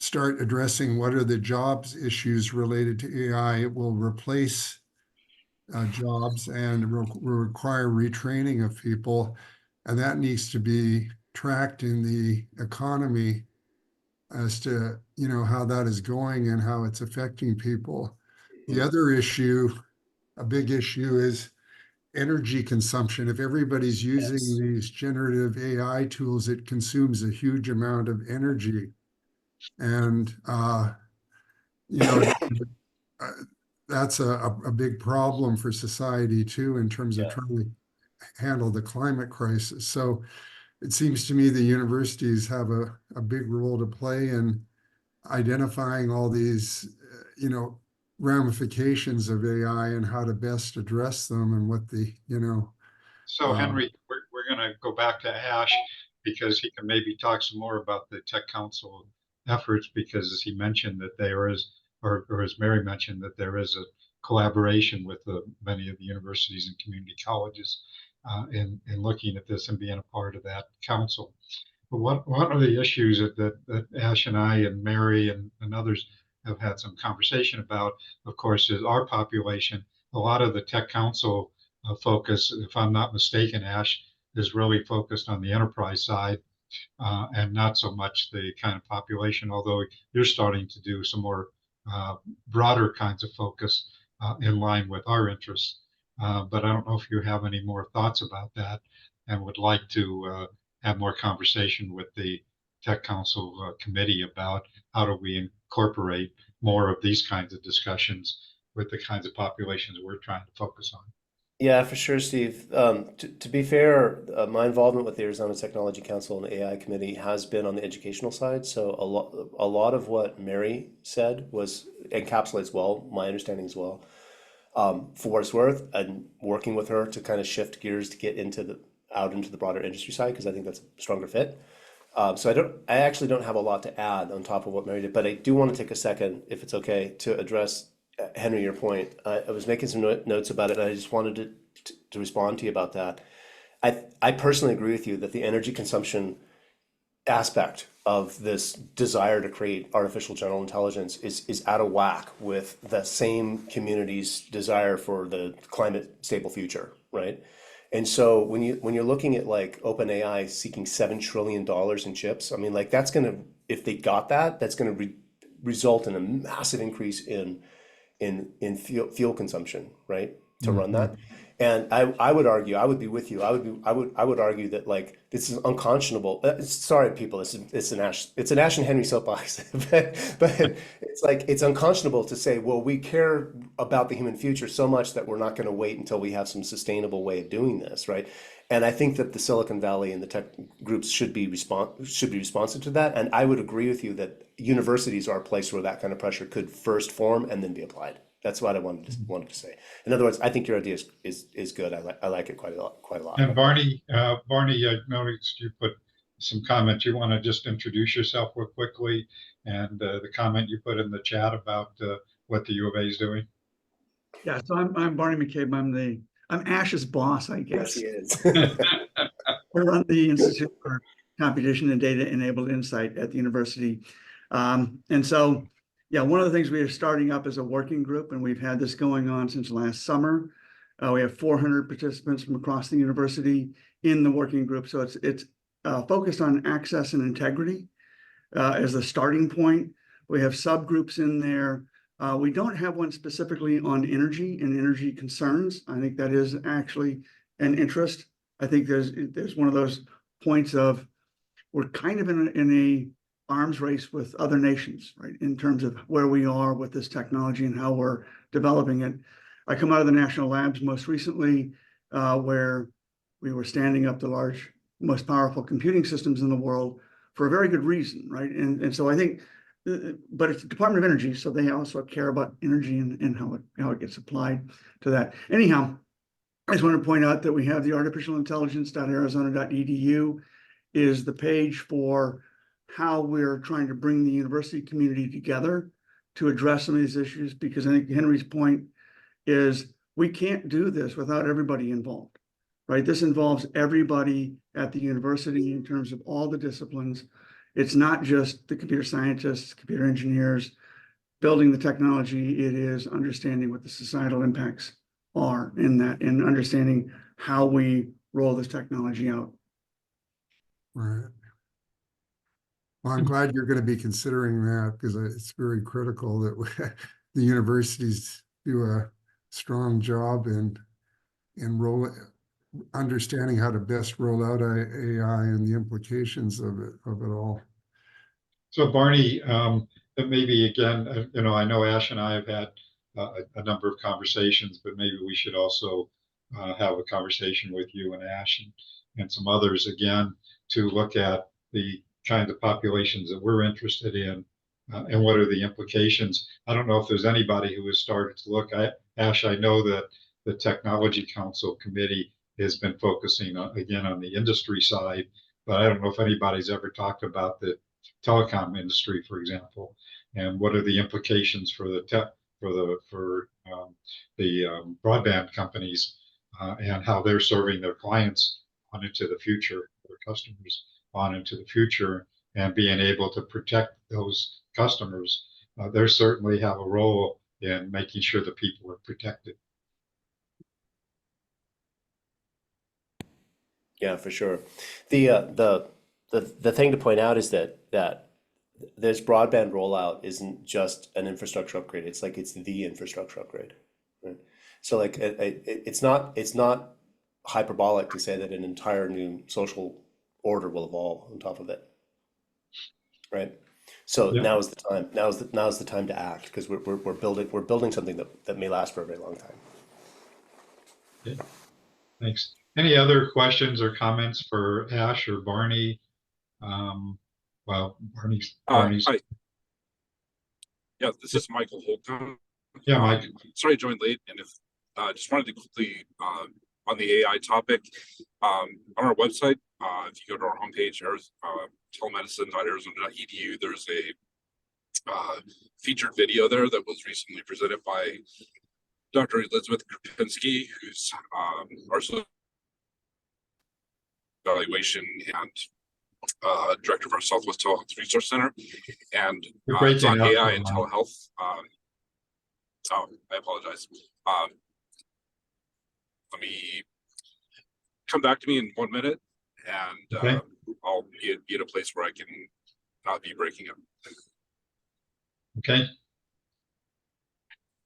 start addressing what are the jobs issues related to AI. It will replace jobs and will require retraining of people, and that needs to be tracked in the economy as to how that is going and how it's affecting people. The other issue, a big issue, is energy consumption. If everybody's using Yes. these generative AI tools, it consumes a huge amount of energy. And, you know, uh, that's a big problem for society too, in terms of Yeah. trying to handle the climate crisis. So it seems to me the universities have a big role to play in identifying all these, ramifications of AI and how to best address them, and what So Henry, we're going to go back to Ash because he can maybe talk some more about the Tech Council efforts, because as he mentioned that there is, or as Mary mentioned, that there is a collaboration with many of the universities and community colleges in looking at this and being a part of that council. But one of the issues that Ash and I and Mary and others have had some conversation about, of course, is our population. A lot of the Tech Council focus, if I'm not mistaken, Ash, is really focused on the enterprise side, and not so much the kind of population, although you're starting to do some more broader kinds of focus in line with our interests. But I don't know if you have any more thoughts about that and would like to have more conversation with the Tech Council committee about how do we incorporate more of these kinds of discussions with the kinds of populations we're trying to focus on. Yeah, for sure, Steve. To be fair, my involvement with the Arizona Technology Council and the AI Committee has been on the educational side. So a lot of what Mary said was encapsulates well my understanding as well. For what it's worth, and working with her to kind of shift gears to get out into the broader industry side because I think that's a stronger fit. So I actually don't have a lot to add on top of what Mary did, but I do want to take a second, if it's okay, to address Henry, your point. I was making some notes about it, and I just wanted to respond to you about that. I personally agree with you that the energy consumption aspect of this desire to create artificial general intelligence is out of whack with the same community's desire for the climate stable future, right? And so when you're looking at like OpenAI seeking $7 trillion in chips, I mean, like that's gonna, if they got that, that's gonna result in a massive increase in fuel consumption, right? To run that. And I would argue, I would be with you. I would argue that like this is unconscionable. Sorry, people, it's an Ash and Henry soapbox, but it's like it's unconscionable to say, well, we care about the human future so much that we're not going to wait until we have some sustainable way of doing this, right? And I think that the Silicon Valley and the tech groups should be responsive to that. And I would agree with you that universities are a place where that kind of pressure could first form and then be applied. That's what I wanted to say. In other words, I think your idea is good. I like it quite a lot. And Barney, I noticed you put some comments. You want to just introduce yourself real quickly and the comment you put in the chat about what the U of A is doing. Yeah, so I'm Barney McCabe. I'm Ash's boss, I Yes, guess. he is. I run the Institute for Computation and Data Enabled Insight at the university. And so, yeah, one of the things we are starting up is a working group, and we've had this going on since last summer. We have 400 participants from across the university in the working group. So it's focused on access and integrity as the starting point. We have subgroups in there. We don't have one specifically on energy and energy concerns. I think that is actually an interest. I think there's one of those points of we're kind of in a arms race with other nations, right? In terms of where we are with this technology and how we're developing it. I come out of the national labs most recently, where we were standing up the most powerful computing systems in the world for a very good reason, right? And so I think, but it's the Department of Energy, so they also care about energy and how it gets applied to that. Anyhow, I just want to point out that we have the artificialintelligence.arizona.edu is the page for how we're trying to bring the university community together to address some of these issues, because I think Henry's point is we can't do this without everybody involved, right? This involves everybody at the university in terms of all the disciplines. It's not just the computer scientists, computer engineers building the technology. It is understanding what the societal impacts are in that and understanding how we roll this technology out. Right. Well, I'm glad you're going to be considering that because it's very critical that the universities do a strong job in understanding how to best roll out AI and the implications of it all. So Barney, maybe again, I know Ash and I have had a number of conversations, but maybe we should also have a conversation with you and Ash and some others again to look at the kind of populations that we're interested in and what are the implications. I don't know if there's anybody who has started to look at Ash. I know that the Technology Council Committee has been focusing again on the industry side, but I don't know if anybody's ever talked about the telecom industry, for example, and what are the implications for the broadband companies and how they're serving their clients on into the future, their customers on into the future, and being able to protect those customers. They certainly have a role in making sure the people are protected. Yeah, for sure. The the thing to point out is that this broadband rollout isn't just an infrastructure upgrade. It's like it's the infrastructure upgrade. Right? So like it's not hyperbolic to say that an entire new social order will evolve on top of it. Right. So Yeah. now is the time. Now's the time to act because we're building something that may last for a very long time. Okay. Thanks. Any other questions or comments for Ash or Barney? Well, Barney's. Hi. Yeah, this is Michael Holcomb. Yeah, Mike. Sorry I joined late, and if just wanted to quickly on the AI topic, on our website, if you go to our homepage, telemedicine.arizona.edu, there's a featured video there that was recently presented by Dr. Elizabeth Krupinski, who's our evaluation and director of our Southwest Telehealth Resource Center, and it's on AI and telehealth. Oh, I apologize. Let me come back to me in 1 minute, and Okay. I'll be at a place where I can not be breaking up. Okay.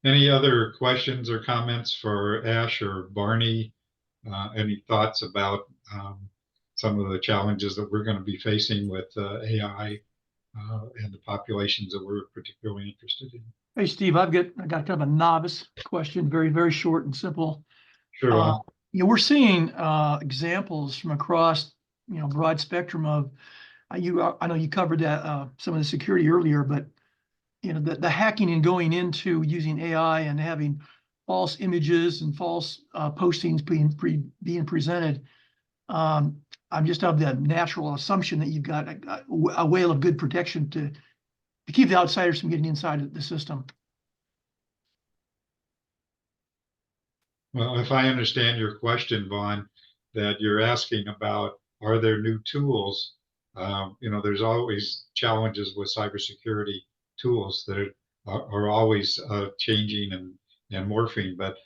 Any other questions or comments for Ash or Barney? Any thoughts about some of the challenges that we're going to be facing with AI and the populations that we're particularly interested in? Hey, Steve, I got kind of a novice question, very, very short and simple. Sure. We're seeing examples from across, broad spectrum of, I know you covered that some of the security earlier, but the hacking and going into using AI and having false images and false postings being presented. I'm just of the natural assumption that you've got a whale of good protection to keep the outsiders from getting inside the system. Well, if I understand your question, Vaughn, that you're asking about, are there new tools? There's always challenges with cybersecurity tools that are always changing and morphing, but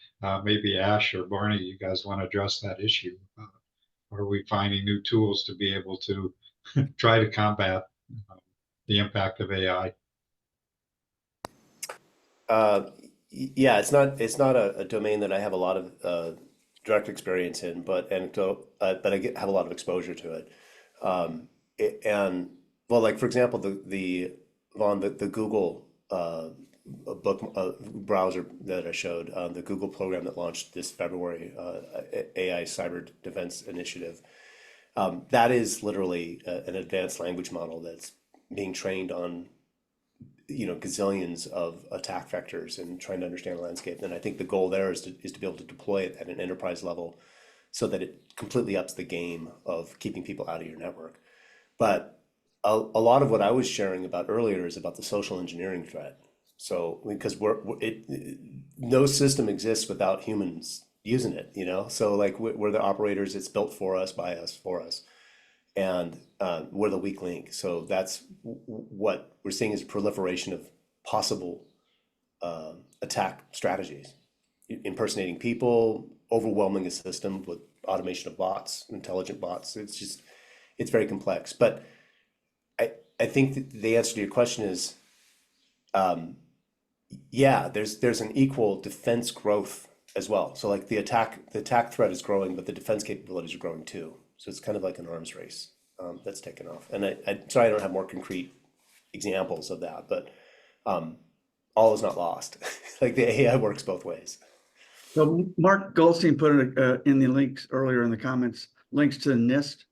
maybe Ash or Barney, you guys want to address that issue. Are we finding new tools to be able to try to combat the impact of AI? Yeah, it's not a domain that I have a lot of direct experience in, but but I have a lot of exposure to it. And well, like for example, the Google browser that I showed, the Google program that launched this February, AI Cyber Defense Initiative. That is literally an advanced language model that's being trained on gazillions of attack vectors and trying to understand the landscape. And I think the goal there is to be able to deploy it at an enterprise level so that it completely ups the game of keeping people out of your network. But a lot of what I was sharing about earlier is about the social engineering threat. So because no system exists without humans using it, so like we're the operators, it's built for us, by us, for us. And we're the weak link. So that's what we're seeing is a proliferation of possible attack strategies. Impersonating people, overwhelming a system with automation of bots, intelligent bots. It's very complex. But I think that the answer to your question is, yeah, there's an equal defense growth as well. So like the attack threat is growing, but the defense capabilities are growing too. So it's kind of like an arms race that's taken off. And sorry, I don't have more concrete examples of that, but all is not lost. Like the AI works both ways. So Mark Goldstein put it in the links earlier in the comments, links to NIST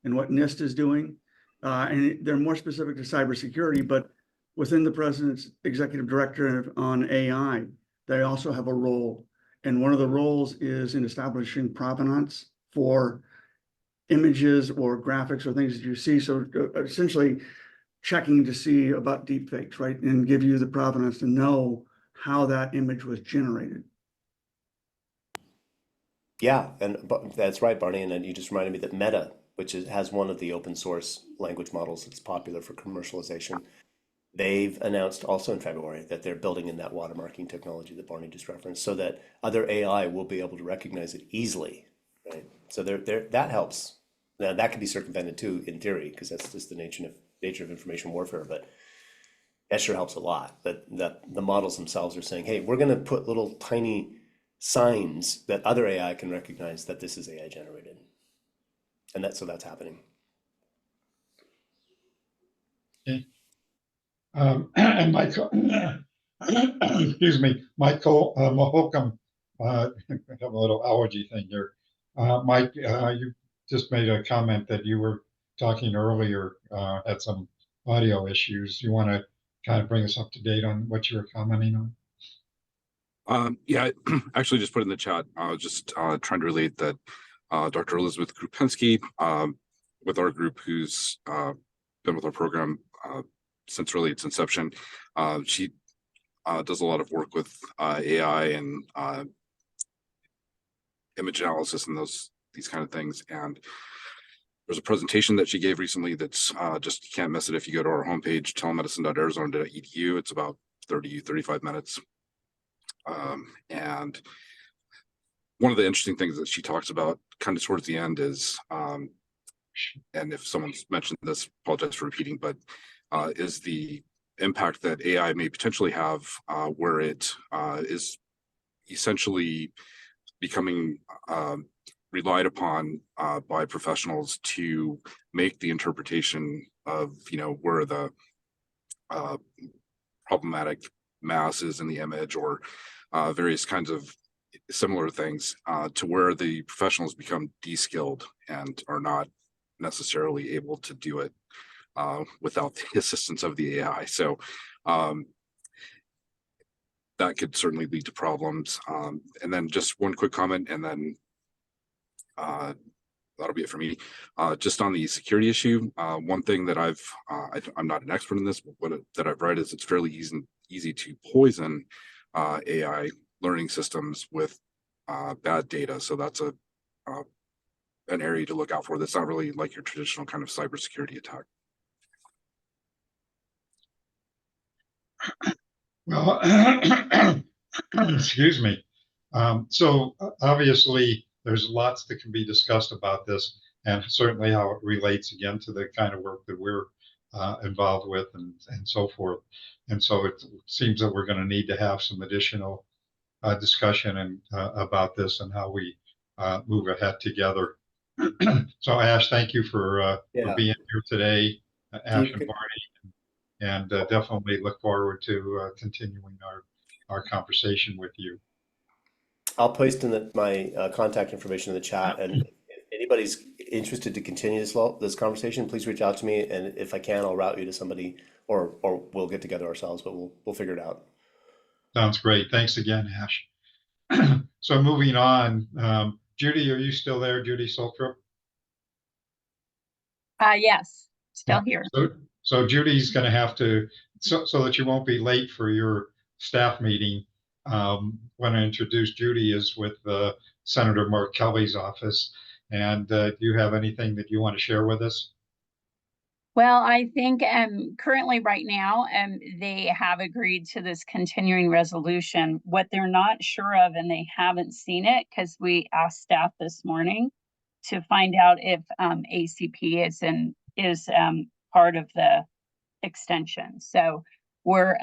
and what NIST is doing. And they're more specific to cybersecurity, but within the president's executive director on AI, they also have a role. And one of the roles is in establishing provenance for images or graphics or things that you see. So essentially checking to see about deepfakes, right? And give you the provenance to know how that image was generated. Yeah, but that's right, Barney. And then you just reminded me that Meta, which has one of the open source language models that's popular for commercialization, they've announced also in February that they're building in that watermarking technology that Barney just referenced so that other AI will be able to recognize it easily, right? So that helps Now that could be circumvented too, in theory, because that's just the nature of information warfare, but that sure helps a lot. But the models themselves are saying, hey, we're gonna put little tiny signs that other AI can recognize that this is AI generated. And so that's happening. Okay. And Michael, excuse me, Michael Mahokam, I have a little allergy thing here. Mike, you just made a comment that you were talking earlier, had some audio issues. You want to kind of bring us up to date on what you were commenting on? Yeah, I actually just put in the chat. I was just trying to relate that Dr. Elizabeth Krupinski, with our group, who's been with our program since really its inception. She does a lot of work with AI and image analysis and these kind of things. And there's a presentation that she gave recently that's just, you can't miss it if you go to our homepage, telemedicine.arizona.edu. It's about 35 minutes. And one of the interesting things that she talks about kind of towards the end is, and if someone's mentioned this, apologize for repeating, but is the impact that AI may potentially have where it is essentially becoming relied upon by professionals to make the interpretation of, where the problematic mass is in the image, or various kinds of similar things, to where the professionals become de-skilled and are not necessarily able to do it without the assistance of the AI. So that could certainly lead to problems. And then just one quick comment, and then that'll be it for me. Just on the security issue, one thing that I'm not an expert in this, but that I've read is it's fairly easy to poison AI learning systems with bad data. So that's an area to look out for. That's not really like your traditional kind of cybersecurity attack. Well, excuse me. So obviously there's lots that can be discussed about this, and certainly how it relates again to the kind of work that we're involved with and so forth. And so it seems that we're going to need to have some additional discussion and about this and how we move ahead together. So Ash, thank you for being here today, Ash and Barney, and definitely look forward to continuing our conversation with you. I'll post in my contact information in the chat, and if anybody's interested to continue this conversation, please reach out to me, and if I can, I'll route you to somebody, or we'll get together ourselves, but we'll figure it out. Sounds great. Thanks again, Ash. So moving on, Judy, are you still there, Judy Soltrup? Yes, still here. So Judy's going to have to, so that you won't be late for your staff meeting. When I introduce Judy is with Senator Mark Kelly's office. And do you have anything that you want to share with us? Well, I think currently right now they have agreed to this continuing resolution. What they're not sure of, and they haven't seen it because we asked staff this morning to find out if ACP is part of the extension. So we're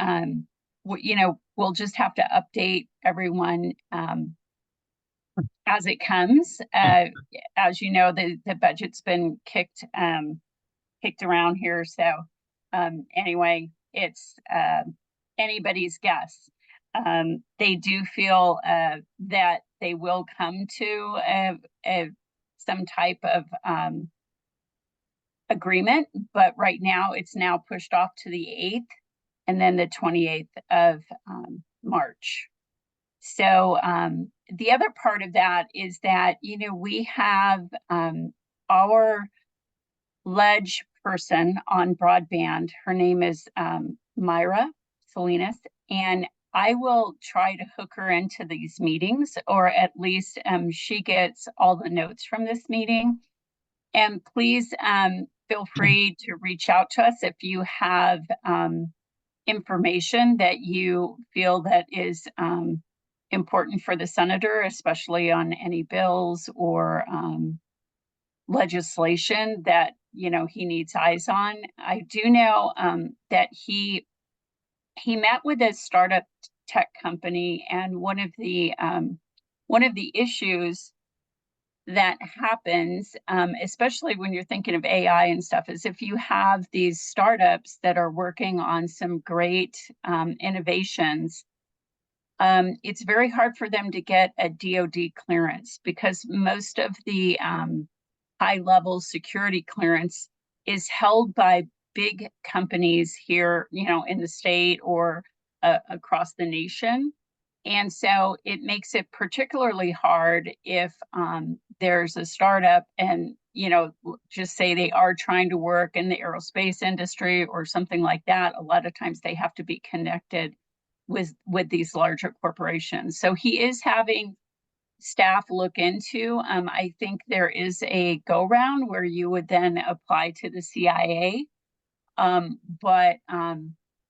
we'll just have to update everyone as it comes. As you know, the budget's been kicked around here. So anyway, it's anybody's guess. They do feel that they will come to some type of agreement, but right now it's now pushed off to the 8th and then the 28th of March. So the other part of that is that, we have our ledge person on broadband. Her name is Myra Salinas, and I will try to hook her into these meetings, or at least she gets all the notes from this meeting. And please feel free to reach out to us if you have information that you feel that is important for the senator, especially on any bills or legislation that, you know, he needs eyes on. I do know that he met with a startup tech company, and one of the issues that happens, especially when you're thinking of AI and stuff, is if you have these startups that are working on some great innovations, it's very hard for them to get a DoD clearance, because most of the high-level security clearance is held by big companies here, you know, in the state or across the nation. And so it makes it particularly hard if there's a startup and, you know, just say they are trying to work in the aerospace industry or something like that. A lot of times they have to be connected with these larger corporations. So he is having staff look into. I think there is a go round where you would then apply to the CIA, but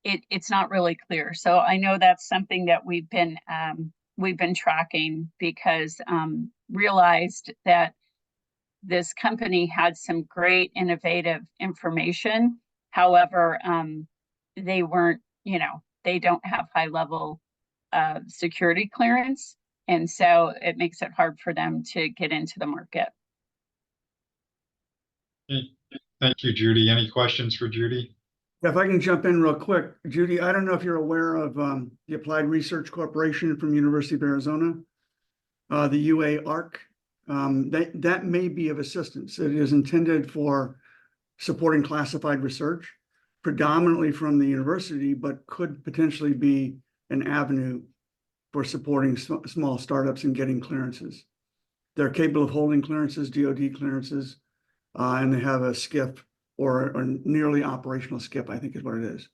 it's not really clear. So I know that's something that we've been tracking, because realized that this company had some great innovative information. However, they weren't, you know, they don't have high level security clearance. And so it makes it hard for them to get into the market. Thank you, Judy. Any questions for Judy? If I can jump in real quick, Judy, I don't know if you're aware of the Applied Research Corporation from University of Arizona, the UA-ARC. That may be of assistance. It is intended for supporting classified research, predominantly from the university, but could potentially be an avenue for supporting small startups and getting clearances. They're capable of holding clearances, DoD clearances, and they have a SCIF, or nearly operational SCIF, I think is what it is.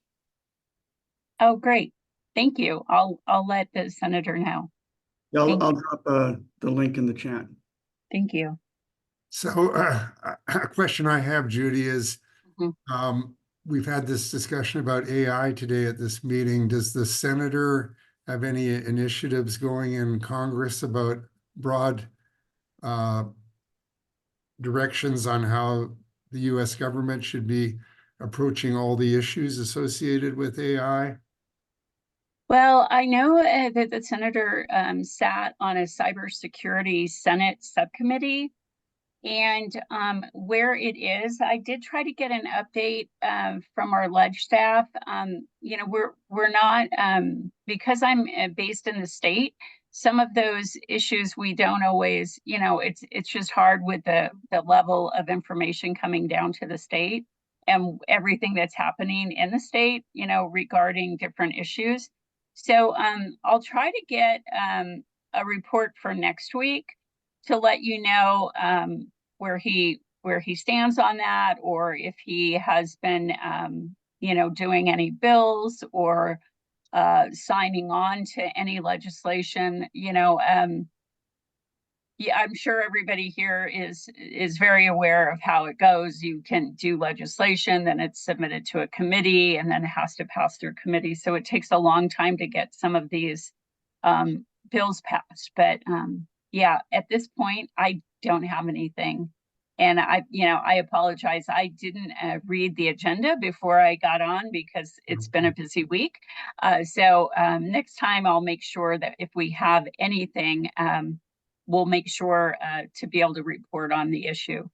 Oh, great. Thank you. I'll let the senator know. Yeah, I'll drop the link in the chat. Thank you. So a question I have, Judy, is we've had this discussion about AI today at this meeting. Does the senator have any initiatives going in Congress about broad directions on how the US government should be approaching all the issues associated with AI? Well, I know that the senator sat on a cybersecurity Senate subcommittee, and where it is, I did try to get an update from our ledge staff. You know, we're not, because I'm based in the state, some of those issues we don't always, you know, it's just hard with the level of information coming down to the state and everything that's happening in the state, you know, regarding different issues. So I'll try to get a report for next week to let you know where he stands on that, or if he has been you know, doing any bills or signing on to any legislation. You know, yeah, I'm sure everybody here is very aware of how it goes. You can do legislation, then it's submitted to a committee, and then it has to pass through committee. So it takes a long time to get some of these bills passed. But yeah, at this point, I don't have anything. And you know, I apologize. I didn't read the agenda before I got on because it's been a busy week. So next time I'll make sure that if we have anything, we'll make sure to be able to report on the issue.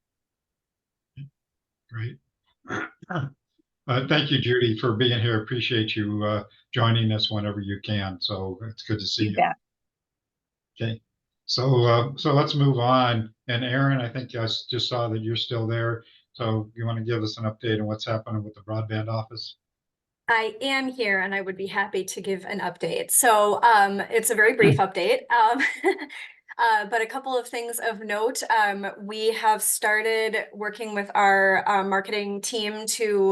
Great. Thank you, Judy, for being here. Appreciate you joining us whenever you can. So it's good to see you. Okay. So let's move on. And Aaron, I think I just saw that you're still there. So you want to give us an update on what's happening with the broadband office? I am here, and I would be happy to give an update. So it's a very brief update. But a couple of things of note. We have started working with our marketing team to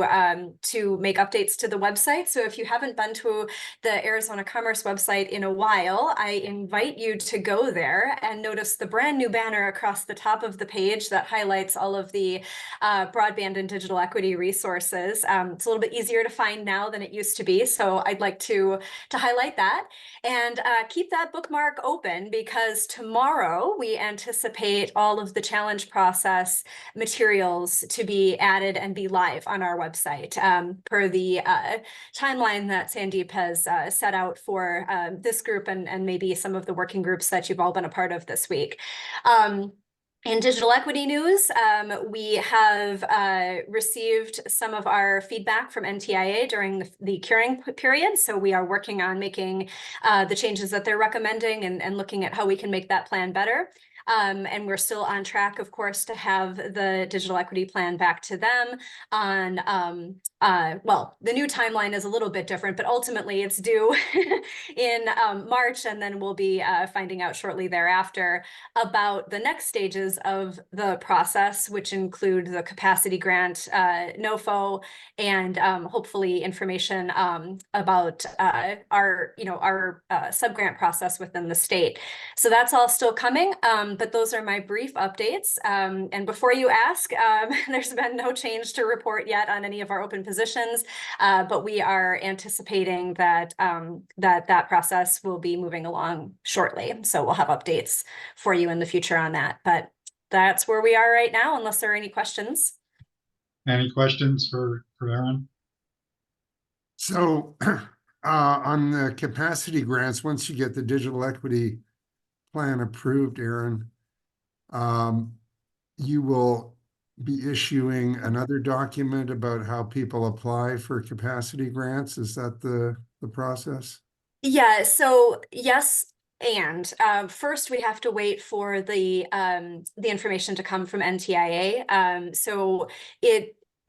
make updates to the website. So if you haven't been to the Arizona Commerce website in a while, I invite you to go there and notice the brand new banner across the top of the page that highlights all of the broadband and digital equity resources. It's a little bit easier to find now than it used to be. So I'd like to highlight that, and keep that bookmark open, because tomorrow tomorrow, we anticipate all of the challenge process materials to be added and be live on our website per the timeline that Sandeep has set out for this group and maybe some of the working groups that you've all been a part of this week. In digital equity news, we have received some of our feedback from NTIA during the curing period. So we are working on making the changes that they're recommending and looking at how we can make that plan better. And we're still on track, of course, to have the digital equity plan back to them on, well, the new timeline is a little bit different, but ultimately it's due in March, and then we'll be finding out shortly thereafter about the next stages of the process, which include the capacity grant, NOFO, and hopefully information about our subgrant process within the state. So that's all still coming. But those are my brief updates. And before you ask, there's been no change to report yet on any of our open positions, but we are anticipating that that process will be moving along shortly. So we'll have updates for you in the future on that. But that's where we are right now, unless there are any questions. Any questions for Aaron? So on the capacity grants, once you get the digital equity plan approved, Aaron, you will be issuing another document about how people apply for capacity grants. Is that the process? Yeah, so yes, and first we have to wait for the information to come from NTIA. So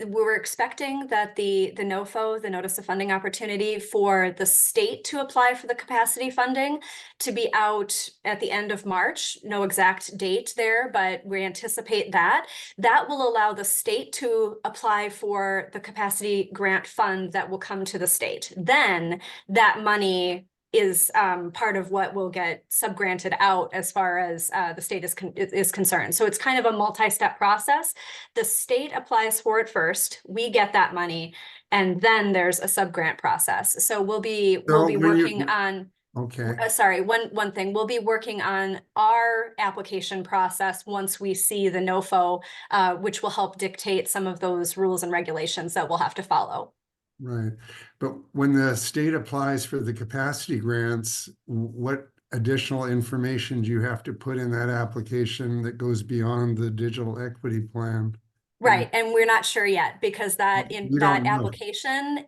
we're expecting that the NOFO, the Notice of Funding Opportunity for the state to apply for the capacity funding, to be out at the end of March. No exact date there, but we anticipate that. That will allow the state to apply for the capacity grant fund that will come to the state. Then that money is part of what will get subgranted out as far as the state is concerned. So it's kind of a multi-step process. The state applies for it first, we get that money, and then there's a subgrant process. So we'll be working on. Okay. Sorry, one thing, we'll be working on our application process once we see the NOFO, which will help dictate some of those rules and regulations that we'll have to follow. Right. But when the state applies for the capacity grants, what additional information do you have to put in that application that goes beyond the digital equity plan? Right, and we're not sure yet because that application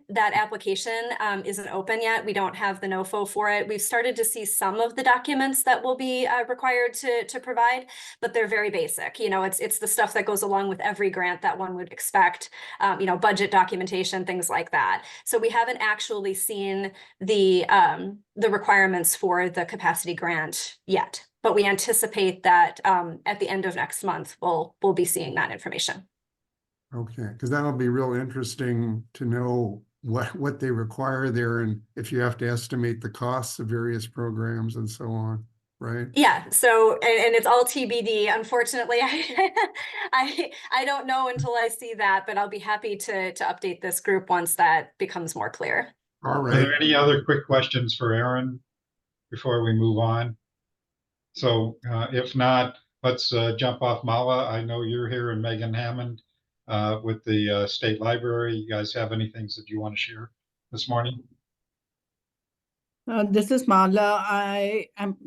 isn't open yet. We don't have the NOFO for it. We've started to see some of the documents that will be required to provide, but they're very basic. You know, it's the stuff that goes along with every grant that one would expect. You know, budget documentation, things like that. So we haven't actually seen the requirements for the capacity grant yet, but we anticipate that at the end of next month we'll be seeing that information. Okay, because that'll be real interesting to know what they require there and if you have to estimate the costs of various programs and so on, right? Yeah, so and it's all TBD. Unfortunately, I don't know until I see that, but I'll be happy to update this group once that becomes more clear. All Are right. there any other quick questions for Aaron before we move on? So if not, let's jump off Mala. I know you're here, and Megan Hammond with the State Library. You guys have any things that you want to share this morning? This is Marla. I am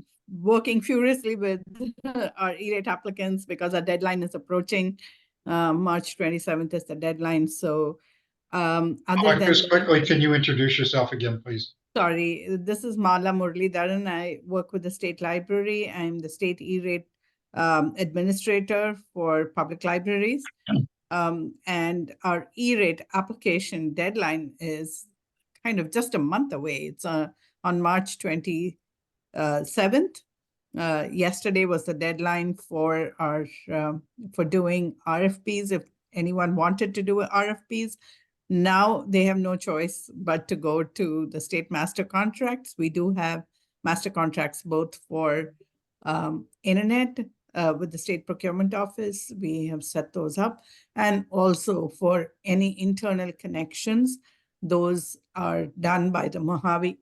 working furiously with our E-rate applicants because our deadline is approaching. March 27th is the deadline. So Just quickly, can you introduce yourself again, please? Sorry, this is Marla Muralidharan. I work with the State Library. I'm the State E-rate administrator for public libraries. And our E-rate application deadline is kind of just a month away. It's on March 27th. Yesterday was the deadline for our for doing RFPs. If anyone wanted to do RFPs, now they have no choice but to go to the state master contracts. We do have master contracts both for internet with the State Procurement Office. We have set those up, and also for any internal connections. Those are done by the Mojave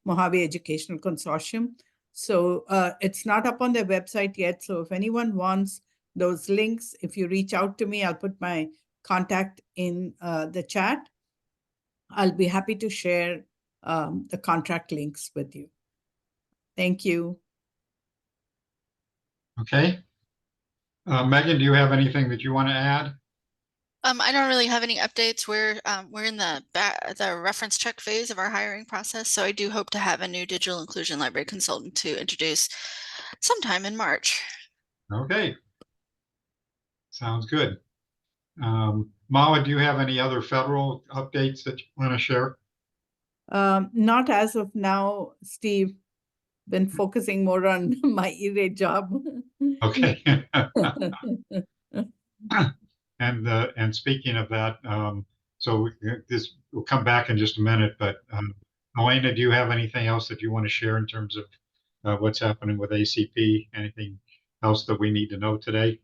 Educational Consortium. So it's not up on their website yet. So if anyone wants those links, if you reach out to me, I'll put my contact in the chat. I'll be happy to share the contract links with you. Thank you. Okay. Megan, do you have anything that you want to add? I don't really have any updates. We're in the reference check phase of our hiring process, so I do hope to have a new digital inclusion library consultant to introduce sometime in March. Okay. Sounds good. Mala, do you have any other federal updates that you want to share? Not as of now, Steve. Been focusing more on my E-rate job. Okay. And speaking of that, this will come back in just a minute, but Elena, do you have anything else that you want to share in terms of what's happening with ACP? Anything else that we need to know today?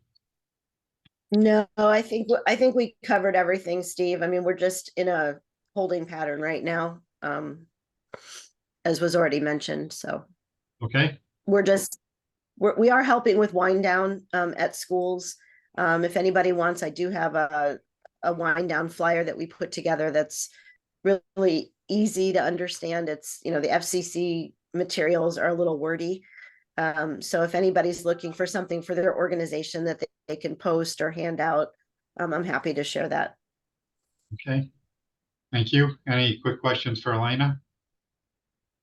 No, I think we covered everything, Steve. I mean, we're just in a holding pattern right now, as was already mentioned. So Okay. we are helping with wind down at schools. If anybody wants, I do have a wind down flyer that we put together that's really easy to understand. It's, the FCC materials are a little wordy. So if anybody's looking for something for their organization that they can post or hand out, I'm happy to share that. Okay. Thank you. Any quick questions for Elena?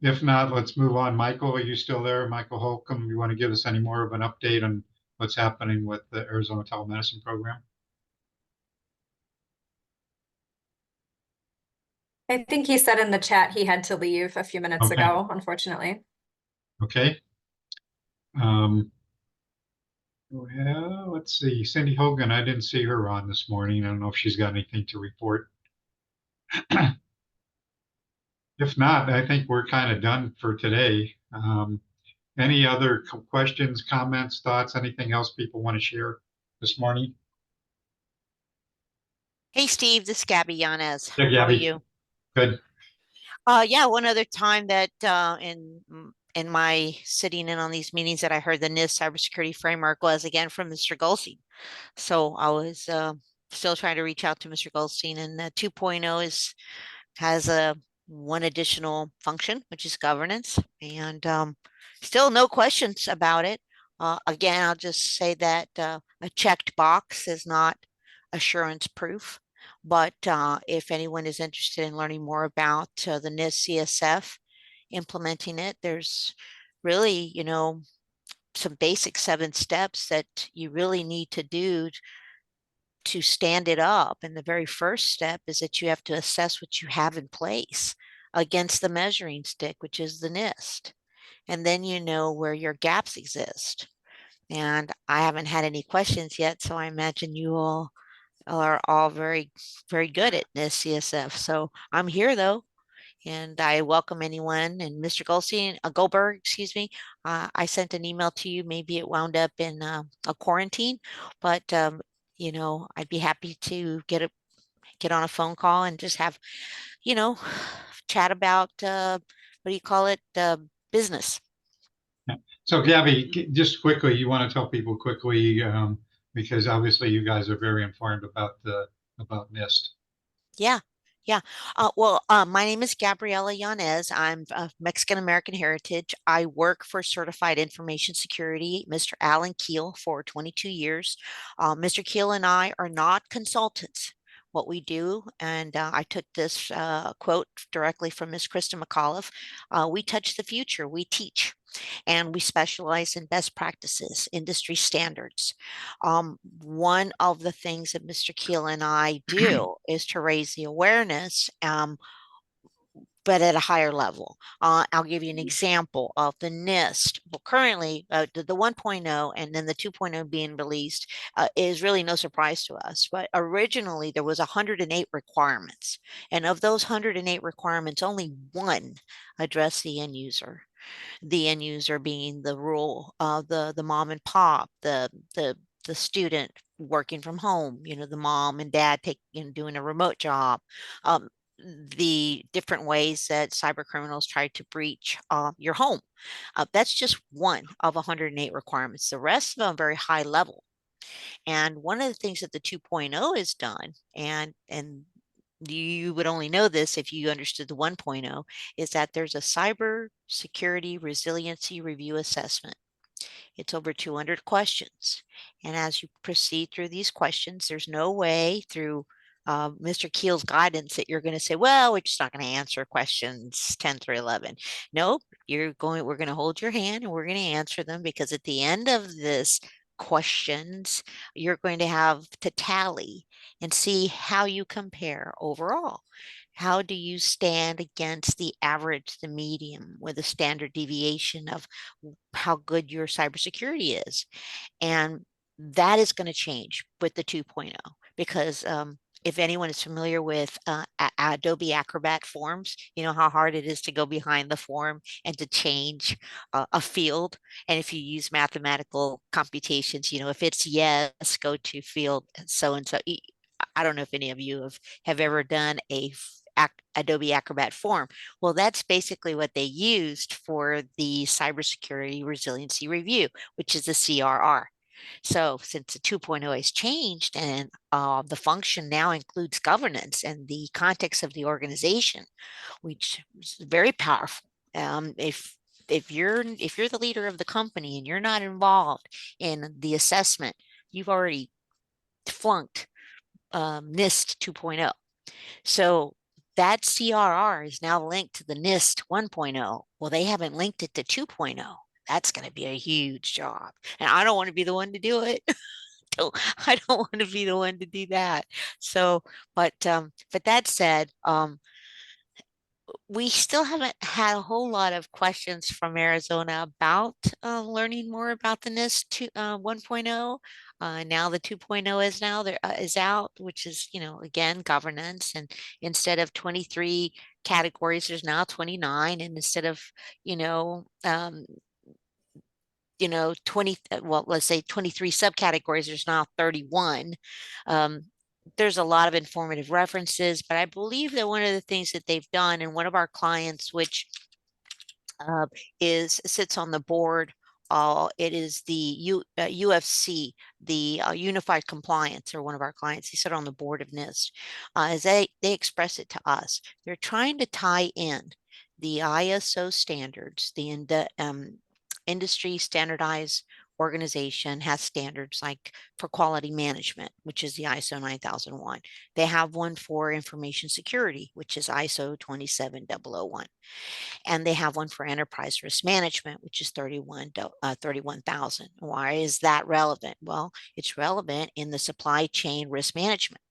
If not, let's move on. Michael, are you still there? Michael Holcomb, you want to give us any more of an update on what's happening with the Arizona telemedicine program? I think he said in the chat he had to leave a few minutes Okay. ago, unfortunately. Okay. Well, let's see. Cindy Hogan, I didn't see her on this morning. I don't know if she's got anything to report. If not, I think we're kind of done for today. Any other questions, comments, thoughts, anything else people want to share this morning? Hey, Steve, this is Gabby Yanez. Yeah, How are Gabby. you? Good. Yeah, one other time that in my sitting in on these meetings that I heard the NIST cybersecurity framework was again from Mr. Goldstein. So I was still trying to reach out to Mr. Goldstein, and 2.0 has a one additional function, which is governance, and still no questions about it. Again, I'll just say that a checked box is not assurance proof. But if anyone is interested in learning more about the NIST CSF implementing it, there's really, some basic 7 steps that you really need to do to stand it up. And the very first step is that you have to assess what you have in place against the measuring stick, which is the NIST. And then you know where your gaps exist. And I haven't had any questions yet, so I imagine you all are all very, very good at this CSF. So I'm here though, and I welcome anyone. And Mr. Goldberg, excuse me, I sent an email to you. Maybe it wound up in a quarantine, but I'd be happy to get on a phone call and just have, chat about what do you call it, business. Yeah. So Gabby, just quickly, you want to tell people quickly, because obviously you guys are very informed about NIST. Yeah. Yeah. My name is Gabriela Yanez. I'm of Mexican American heritage. I work for Certified Information Security, Mr. Alan Keel, for 22 years. Mr. Keel and I are not consultants. What we do, and I took this quote directly from Ms. Krista McAuliffe, we touch the future, we teach, and we specialize in best practices, industry standards. One of the things that Mr. Keel and I do is to raise the awareness, but at a higher level. I'll give you an example of the NIST. Well, currently, the 1.0 and then the 2.0 being released is really no surprise to us. But originally, there was 108 requirements. And of those 108 requirements, only one addressed the end user. The end user being the rural, the mom and pop, the student working from home, the mom and dad doing a remote job. the different ways that cyber criminals try to breach your home. That's just one of 108 requirements. The rest of them are very high level. And one of the things that the 2.0 is done, and you would only know this if you understood the 1.0, is that there's a cyber security resiliency review assessment. It's over 200 questions. And as you proceed through these questions, there's no way through Mr. Keel's guidance that you're going to say, well, we're just not going to answer questions 10 through 11. No, we're going to hold your hand and we're going to answer them, because at the end of this questions, you're going to have to tally and see how you compare overall. How do you stand against the average, the medium, with a standard deviation of how good your cybersecurity is? And that is going to change with the 2.0, because if anyone is familiar with Adobe Acrobat forms, you know how hard it is to go behind the form and to change a field. And if you use mathematical computations, you know, if it's yes, go to field so and so. I don't know if any of you have ever done a Adobe Acrobat form. Well, that's basically what they used for the cybersecurity resiliency review, which is the CRR. So since the 2.0 has changed and the function now includes governance and the context of the organization, which is very powerful. If you're the leader of the company and you're not involved in the assessment, you've already flunked NIST 2.0. So that CRR is now linked to the NIST 1.0. Well, they haven't linked it to 2.0. That's going to be a huge job. And I don't want to be the one to do it. I don't want to be the one to do that. So, but that said, we still haven't had a whole lot of questions from Arizona about learning more about the NIST 1.0. Now the 2.0 is now there is out, which is, you know, again, governance. And instead of 23 categories, there's now 29. And instead of, you know, 20, well, let's say 23 subcategories, there's now 31. There's a lot of informative references, but I believe that one of the things that they've done, and one of our clients, which sits on the board, it is the UFC, the Unified Compliance, or one of our clients. He sat on the board of NIST. As they express it to us, they're trying to tie in the ISO standards, the industry standardized organization has standards like for quality management, which is the ISO 9001. They have one for information security, which is ISO 27001. And they have one for enterprise risk management, which is 31,000. Why is that relevant? Well, it's relevant in the supply chain risk management,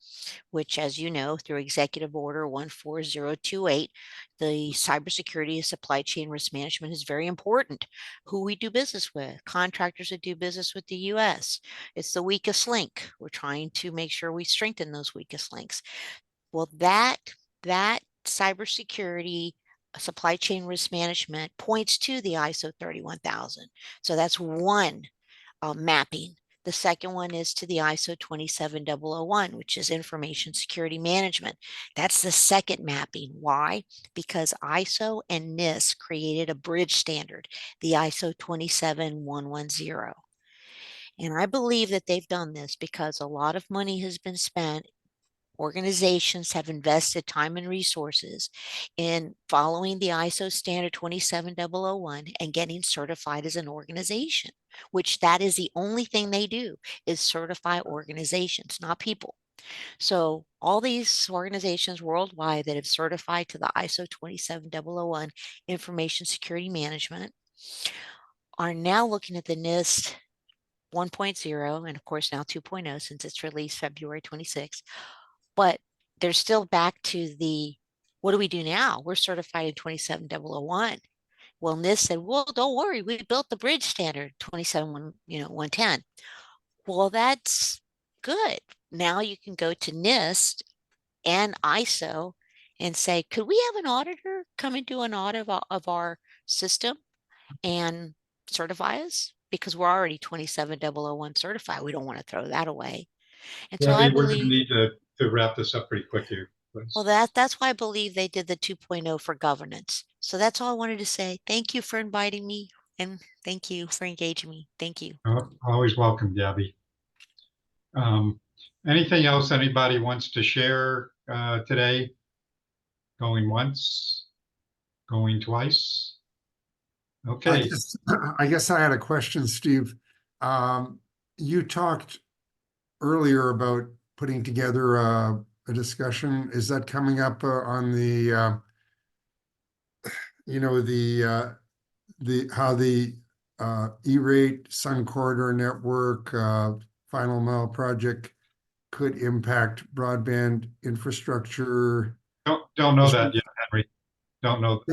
which, as you know, through Executive Order 14028, the cybersecurity of supply chain risk management is very important. Who we do business with, contractors that do business with the US. It's the weakest link. We're trying to make sure we strengthen those weakest links. Well, that cybersecurity supply chain risk management points to the ISO 31000. So that's one mapping. The second one is to the ISO 27001, which is information security management. That's the second mapping. Why? Because ISO and NIST created a bridge standard, the ISO 27110. And I believe that they've done this because a lot of money has been spent. Organizations have invested time and resources in following the ISO standard 27001 and getting certified as an organization, which that is the only thing they do, is certify organizations, not people. So all these organizations worldwide that have certified to the ISO 27001 information security management are now looking at the NIST 1.0 and of course now 2.0 since it's released February 26th. But they're still back to the, what do we do now? We're certified in 27001. Well, NIST said, well, don't worry, we built the bridge standard 110. Well, that's good. Now you can go to NIST and ISO and say, could we have an auditor come and do an audit of our system and certify us? Because we're already 27001 certified. We don't want to throw that away. And so I Debbie, we're going to believe, need to wrap this up pretty quick here. Well, that's why I believe they did the 2.0 for governance. So that's all I wanted to say. Thank you for inviting me and thank you for engaging me. Thank you. Always welcome, Gabby. Anything else anybody wants to share today? Going once, going twice? Okay. I guess I had a question, Steve. You talked earlier about putting together a discussion. Is that coming up on the, how the E-rate Sun Corridor Network Final Mile project could impact broadband infrastructure? Don't know that yet, Henry. Don't know.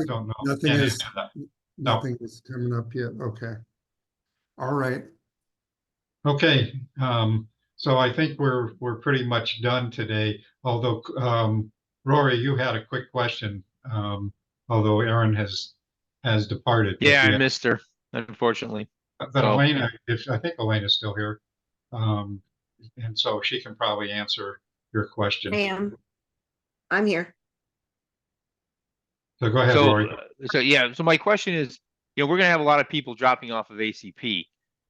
Nothing Can't is, answer that. nothing is coming up yet. Okay. All right. Okay, so I think we're pretty much done today, although Rory, you had a quick question, although Aaron has departed. but Yeah, you I had- missed her, unfortunately. But So- Elena, I think Elena's still here. And so she can probably answer your question. I'm here. So go ahead, So, Rory. so my question is, we're gonna have a lot of people dropping off of ACP.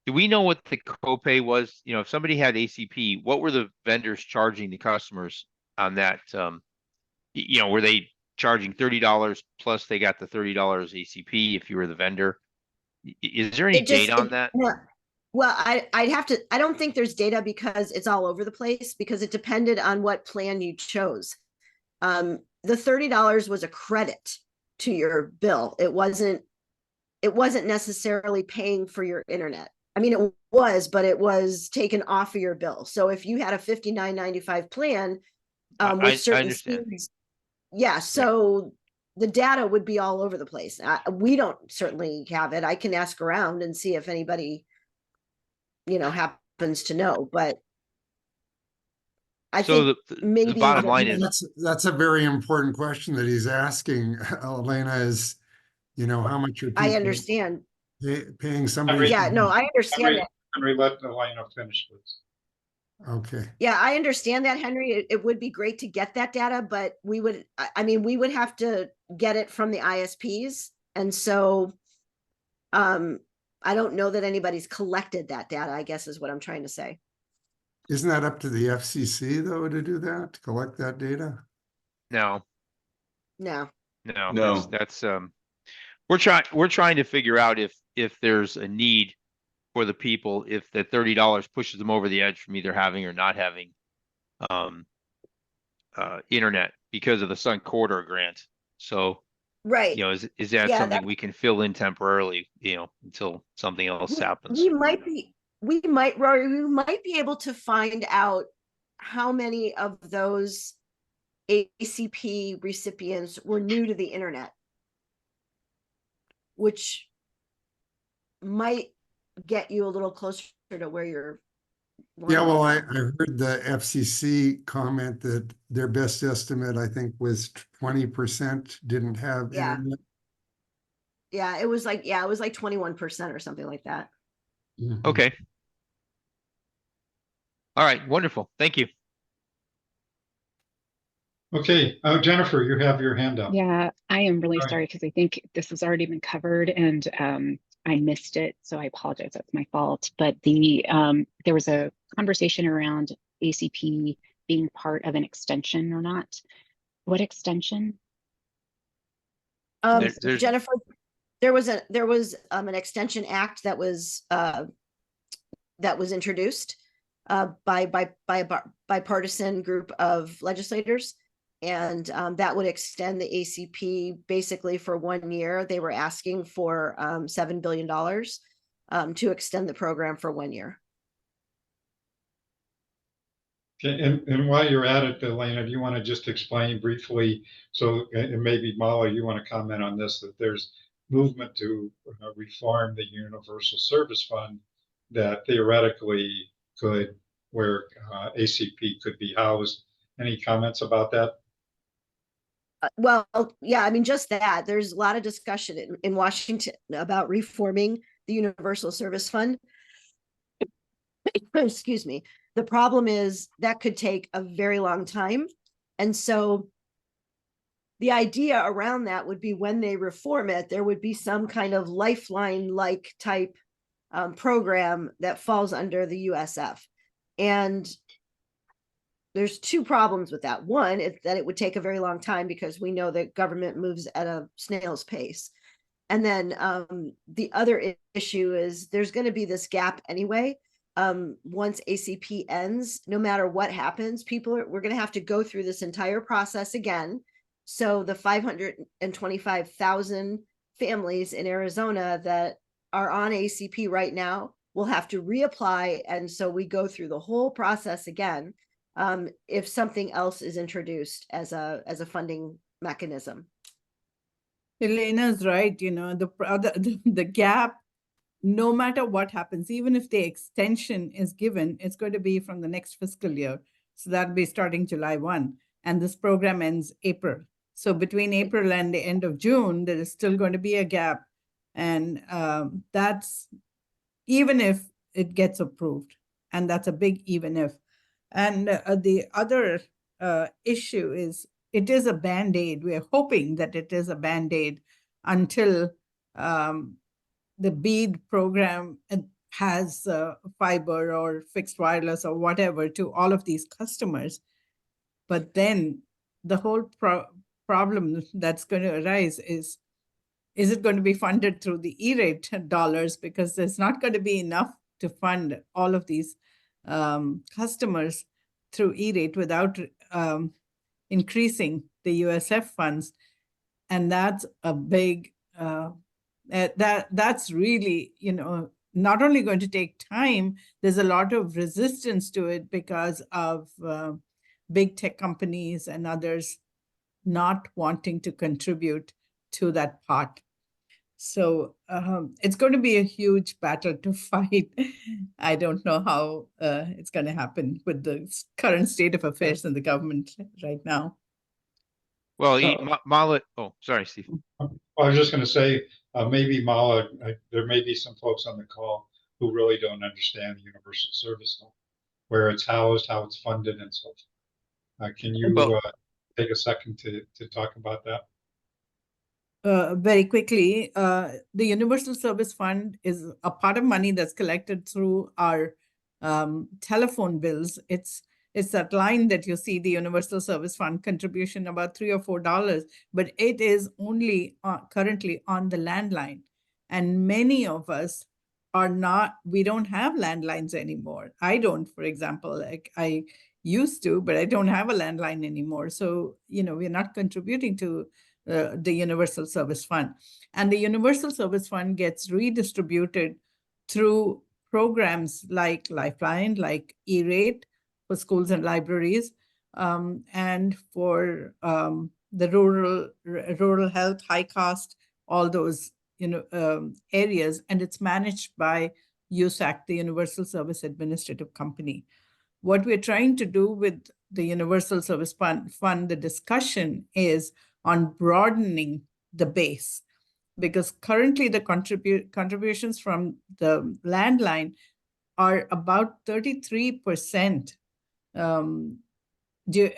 Do we know what the copay was? If somebody had ACP, what were the vendors charging the customers on that? Were they charging $30 plus they got the $30 ACP if you were the vendor? Is there any data on that? Well, I'd have to, I don't think there's data because it's all over the place because it depended on what plan you chose. The $30 was a credit to your bill. It wasn't necessarily paying for your internet. I mean, it was, but it was taken off of your bill. So if you had a $59.95 plan with certain understand. speeds, yeah, so the data would be all over the place. We don't certainly have it. I can ask around and see if anybody, happens to know, but I So think the maybe bottom line is, That's a very important question that he's asking, Elena, is, how much are I people understand. paying somebody? Yeah, no, I understand that. Henry, let Elena finish, please. Okay. Yeah, I understand that, Henry. It would be great to get that data, but we would have to get it from the ISPs. And so I don't know that anybody's collected that data, I guess is what I'm trying to say. Isn't that up to the FCC though, to do that, to collect that data? no. No. That's we're trying to figure out if there's a need for the people, if the $30 pushes them over the edge from either having or not having internet because of the Sun Corridor grant. So, right. Is that Yeah, something we can fill in temporarily, until something else happens? Rory, we might be able to find out how many of those ACP recipients were new to the internet, which might get you a little closer to where you're. Yeah, well, I heard the FCC comment that their best estimate, I think, was 20% didn't have internet. Yeah, it was like 21% or something like that. Mhm. Okay. All right, wonderful. Thank you. Okay, Jennifer, you have your hand up. Yeah, I am really All right. sorry because I think this has already been covered and I missed it, so I apologize. That's my fault. But there was a conversation around ACP being part of an extension or not. What extension? Jennifer, there was an extension act that was introduced by a bipartisan group of legislators. And that would extend the ACP basically for 1 year. They were asking for $7 billion to extend the program for 1 year. And while you're at it, Elena, do you want to just explain briefly? So, and maybe Molly, you want to comment on this, that there's movement to reform the Universal Service Fund that theoretically could, where ACP could be housed. Any comments about that? Well, yeah, I mean, just that. There's a lot of discussion in Washington about reforming the Universal Service Fund. Excuse me. The problem is that could take a very long time. And so the idea around that would be when they reform it, there would be some kind of lifeline-like type program that falls under the USF. And there's two problems with that. One is that it would take a very long time because we know that government moves at a snail's pace. And then the other issue is there's going to be this gap anyway. Once ACP ends, no matter what happens, we're going to have to go through this entire process again. So the 525,000 families in Arizona that are on ACP right now will have to reapply. And so we go through the whole process again if something else is introduced as a funding mechanism. Elena's right, the gap, no matter what happens, even if the extension is given, it's going to be from the next fiscal year. So that'll be starting July 1, and this program ends April. So between April and the end of June, there is still going to be a gap. And that's even if it gets approved. And that's a big even if. And the other issue is it is a Band-Aid. We are hoping that it is a Band-Aid until the BEAD program has fiber or fixed wireless or whatever to all of these customers. But then the whole problem that's going to arise is it going to be funded through the E-rate dollars? Because there's not going to be enough to fund all of these customers through E-rate without increasing the USF funds. And that's a big, that's really, not only going to take time, there's a lot of resistance to it because of big tech companies and others not wanting to contribute to that pot. So it's going to be a huge battle to fight. I don't know how it's going to happen with the current state of affairs in the government right now. Well, Mala, oh, sorry, Steve. I was just going to say, maybe Mala, there may be some folks on the call who really don't understand the universal service fund, where it's housed, how it's funded, and so forth. Can you take a second to talk about that? Very quickly, the Universal Service Fund is a pot of money that's collected through our telephone bills. It's that line that you see, the Universal Service Fund contribution, about $3 or $4, but it is only currently on the landline. And many of us we don't have landlines anymore. I don't, for example, like I used to, but I don't have a landline anymore. So, we're not contributing to the Universal Service Fund. And the Universal Service Fund gets redistributed through programs like Lifeline, like E-rate for schools and libraries, and for the rural health, high cost, all those areas. And it's managed by USAC, the Universal Service Administrative Company. What we're trying to do with the Universal Service Fund, the discussion is on broadening the base, because currently the contributions from the landline are about 33%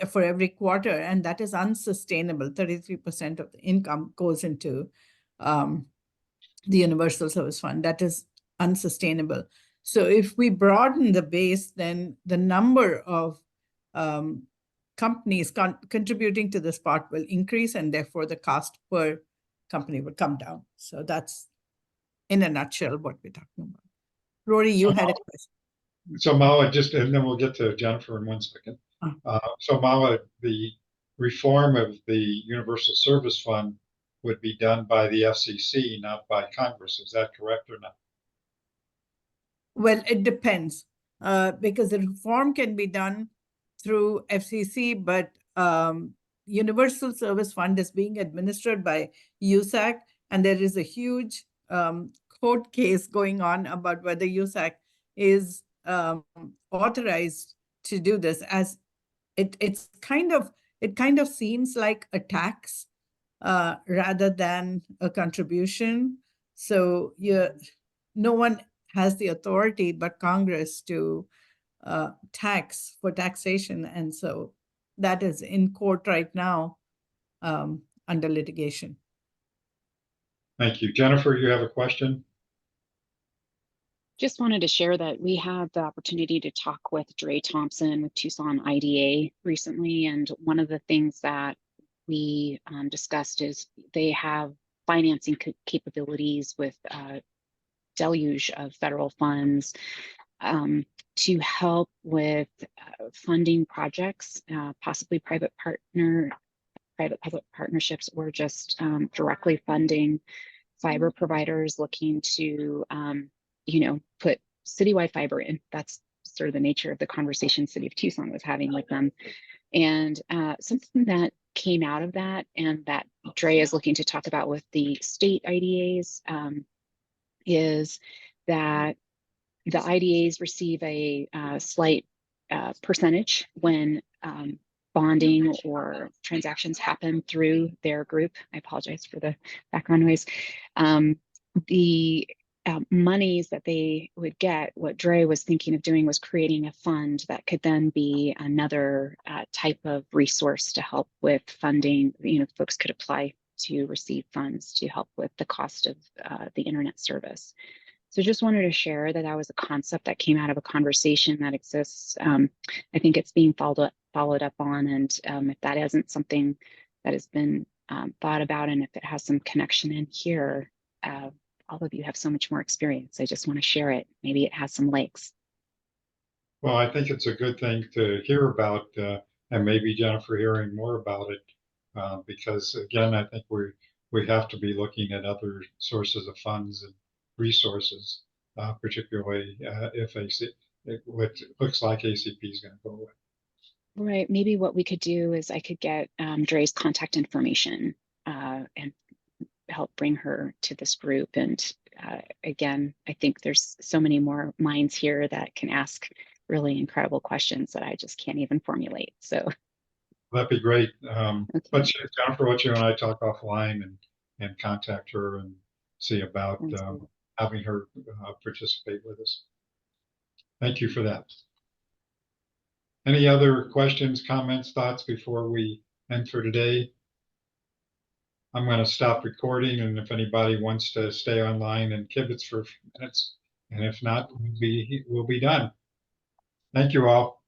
for every quarter, and that is unsustainable. 33% of the income goes into the Universal Service Fund. That is unsustainable. So if we broaden the base, then the number of companies contributing to this pot will increase, and therefore the cost per company will come down. So that's, in a nutshell, what we're talking about. Rory, you had a question. So Mala, and then we'll get to Jennifer in 1 second. So Mala, the reform of the Universal Service Fund would be done by the FCC, not by Congress. Is that correct or not? Well, it depends, because the reform can be done through FCC, but Universal Service Fund is being administered by USAC, and there is a huge court case going on about whether USAC is authorized to do this, as it kind of seems like a tax rather than a contribution. So no one has the authority but Congress to tax for taxation. And so that is in court right now. under litigation. Thank you. Jennifer, you have a question? Just wanted to share that we had the opportunity to talk with Dre Thompson with Tucson IDA recently, and one of the things that we discussed is they have financing capabilities with deluge of federal funds to help with funding projects, possibly private-public partnerships, or just directly funding fiber providers looking to, put citywide fiber in. That's sort of the nature of the conversation City of Tucson was having with them. And something that came out of that, and that Dre is looking to talk about with the state IDAs, is that the IDAs receive a slight percentage when bonding or transactions happen through their group. I apologize for the background noise. The monies that they would get, what Dre was thinking of doing was creating a fund that could then be another type of resource to help with funding. Folks could apply to receive funds to help with the cost of the internet service. So just wanted to share that that was a concept that came out of a conversation that exists. I think it's being followed up on, and if that isn't something that has been thought about, and if it has some connection in here, all of you have so much more experience. I just want to share it. Maybe it has some legs. Well, I think it's a good thing to hear about, and maybe Jennifer hearing more about it, because again, I think we have to be looking at other sources of funds and resources, particularly if what looks like ACP is going to go away. Right. Maybe what we could do is I could get Dre's contact information and help bring her to this group. And again, I think there's so many more minds here that can ask really incredible questions that I just can't even formulate. So that'd be great. Okay. Jennifer, let you and I talk offline and contact her and see about having her participate with us. Thank you for that. Any other questions, comments, thoughts before we end for today? I'm going to stop recording, and if anybody wants to stay online and kibitz for a few minutes, and if not, we'll be done. Thank you all.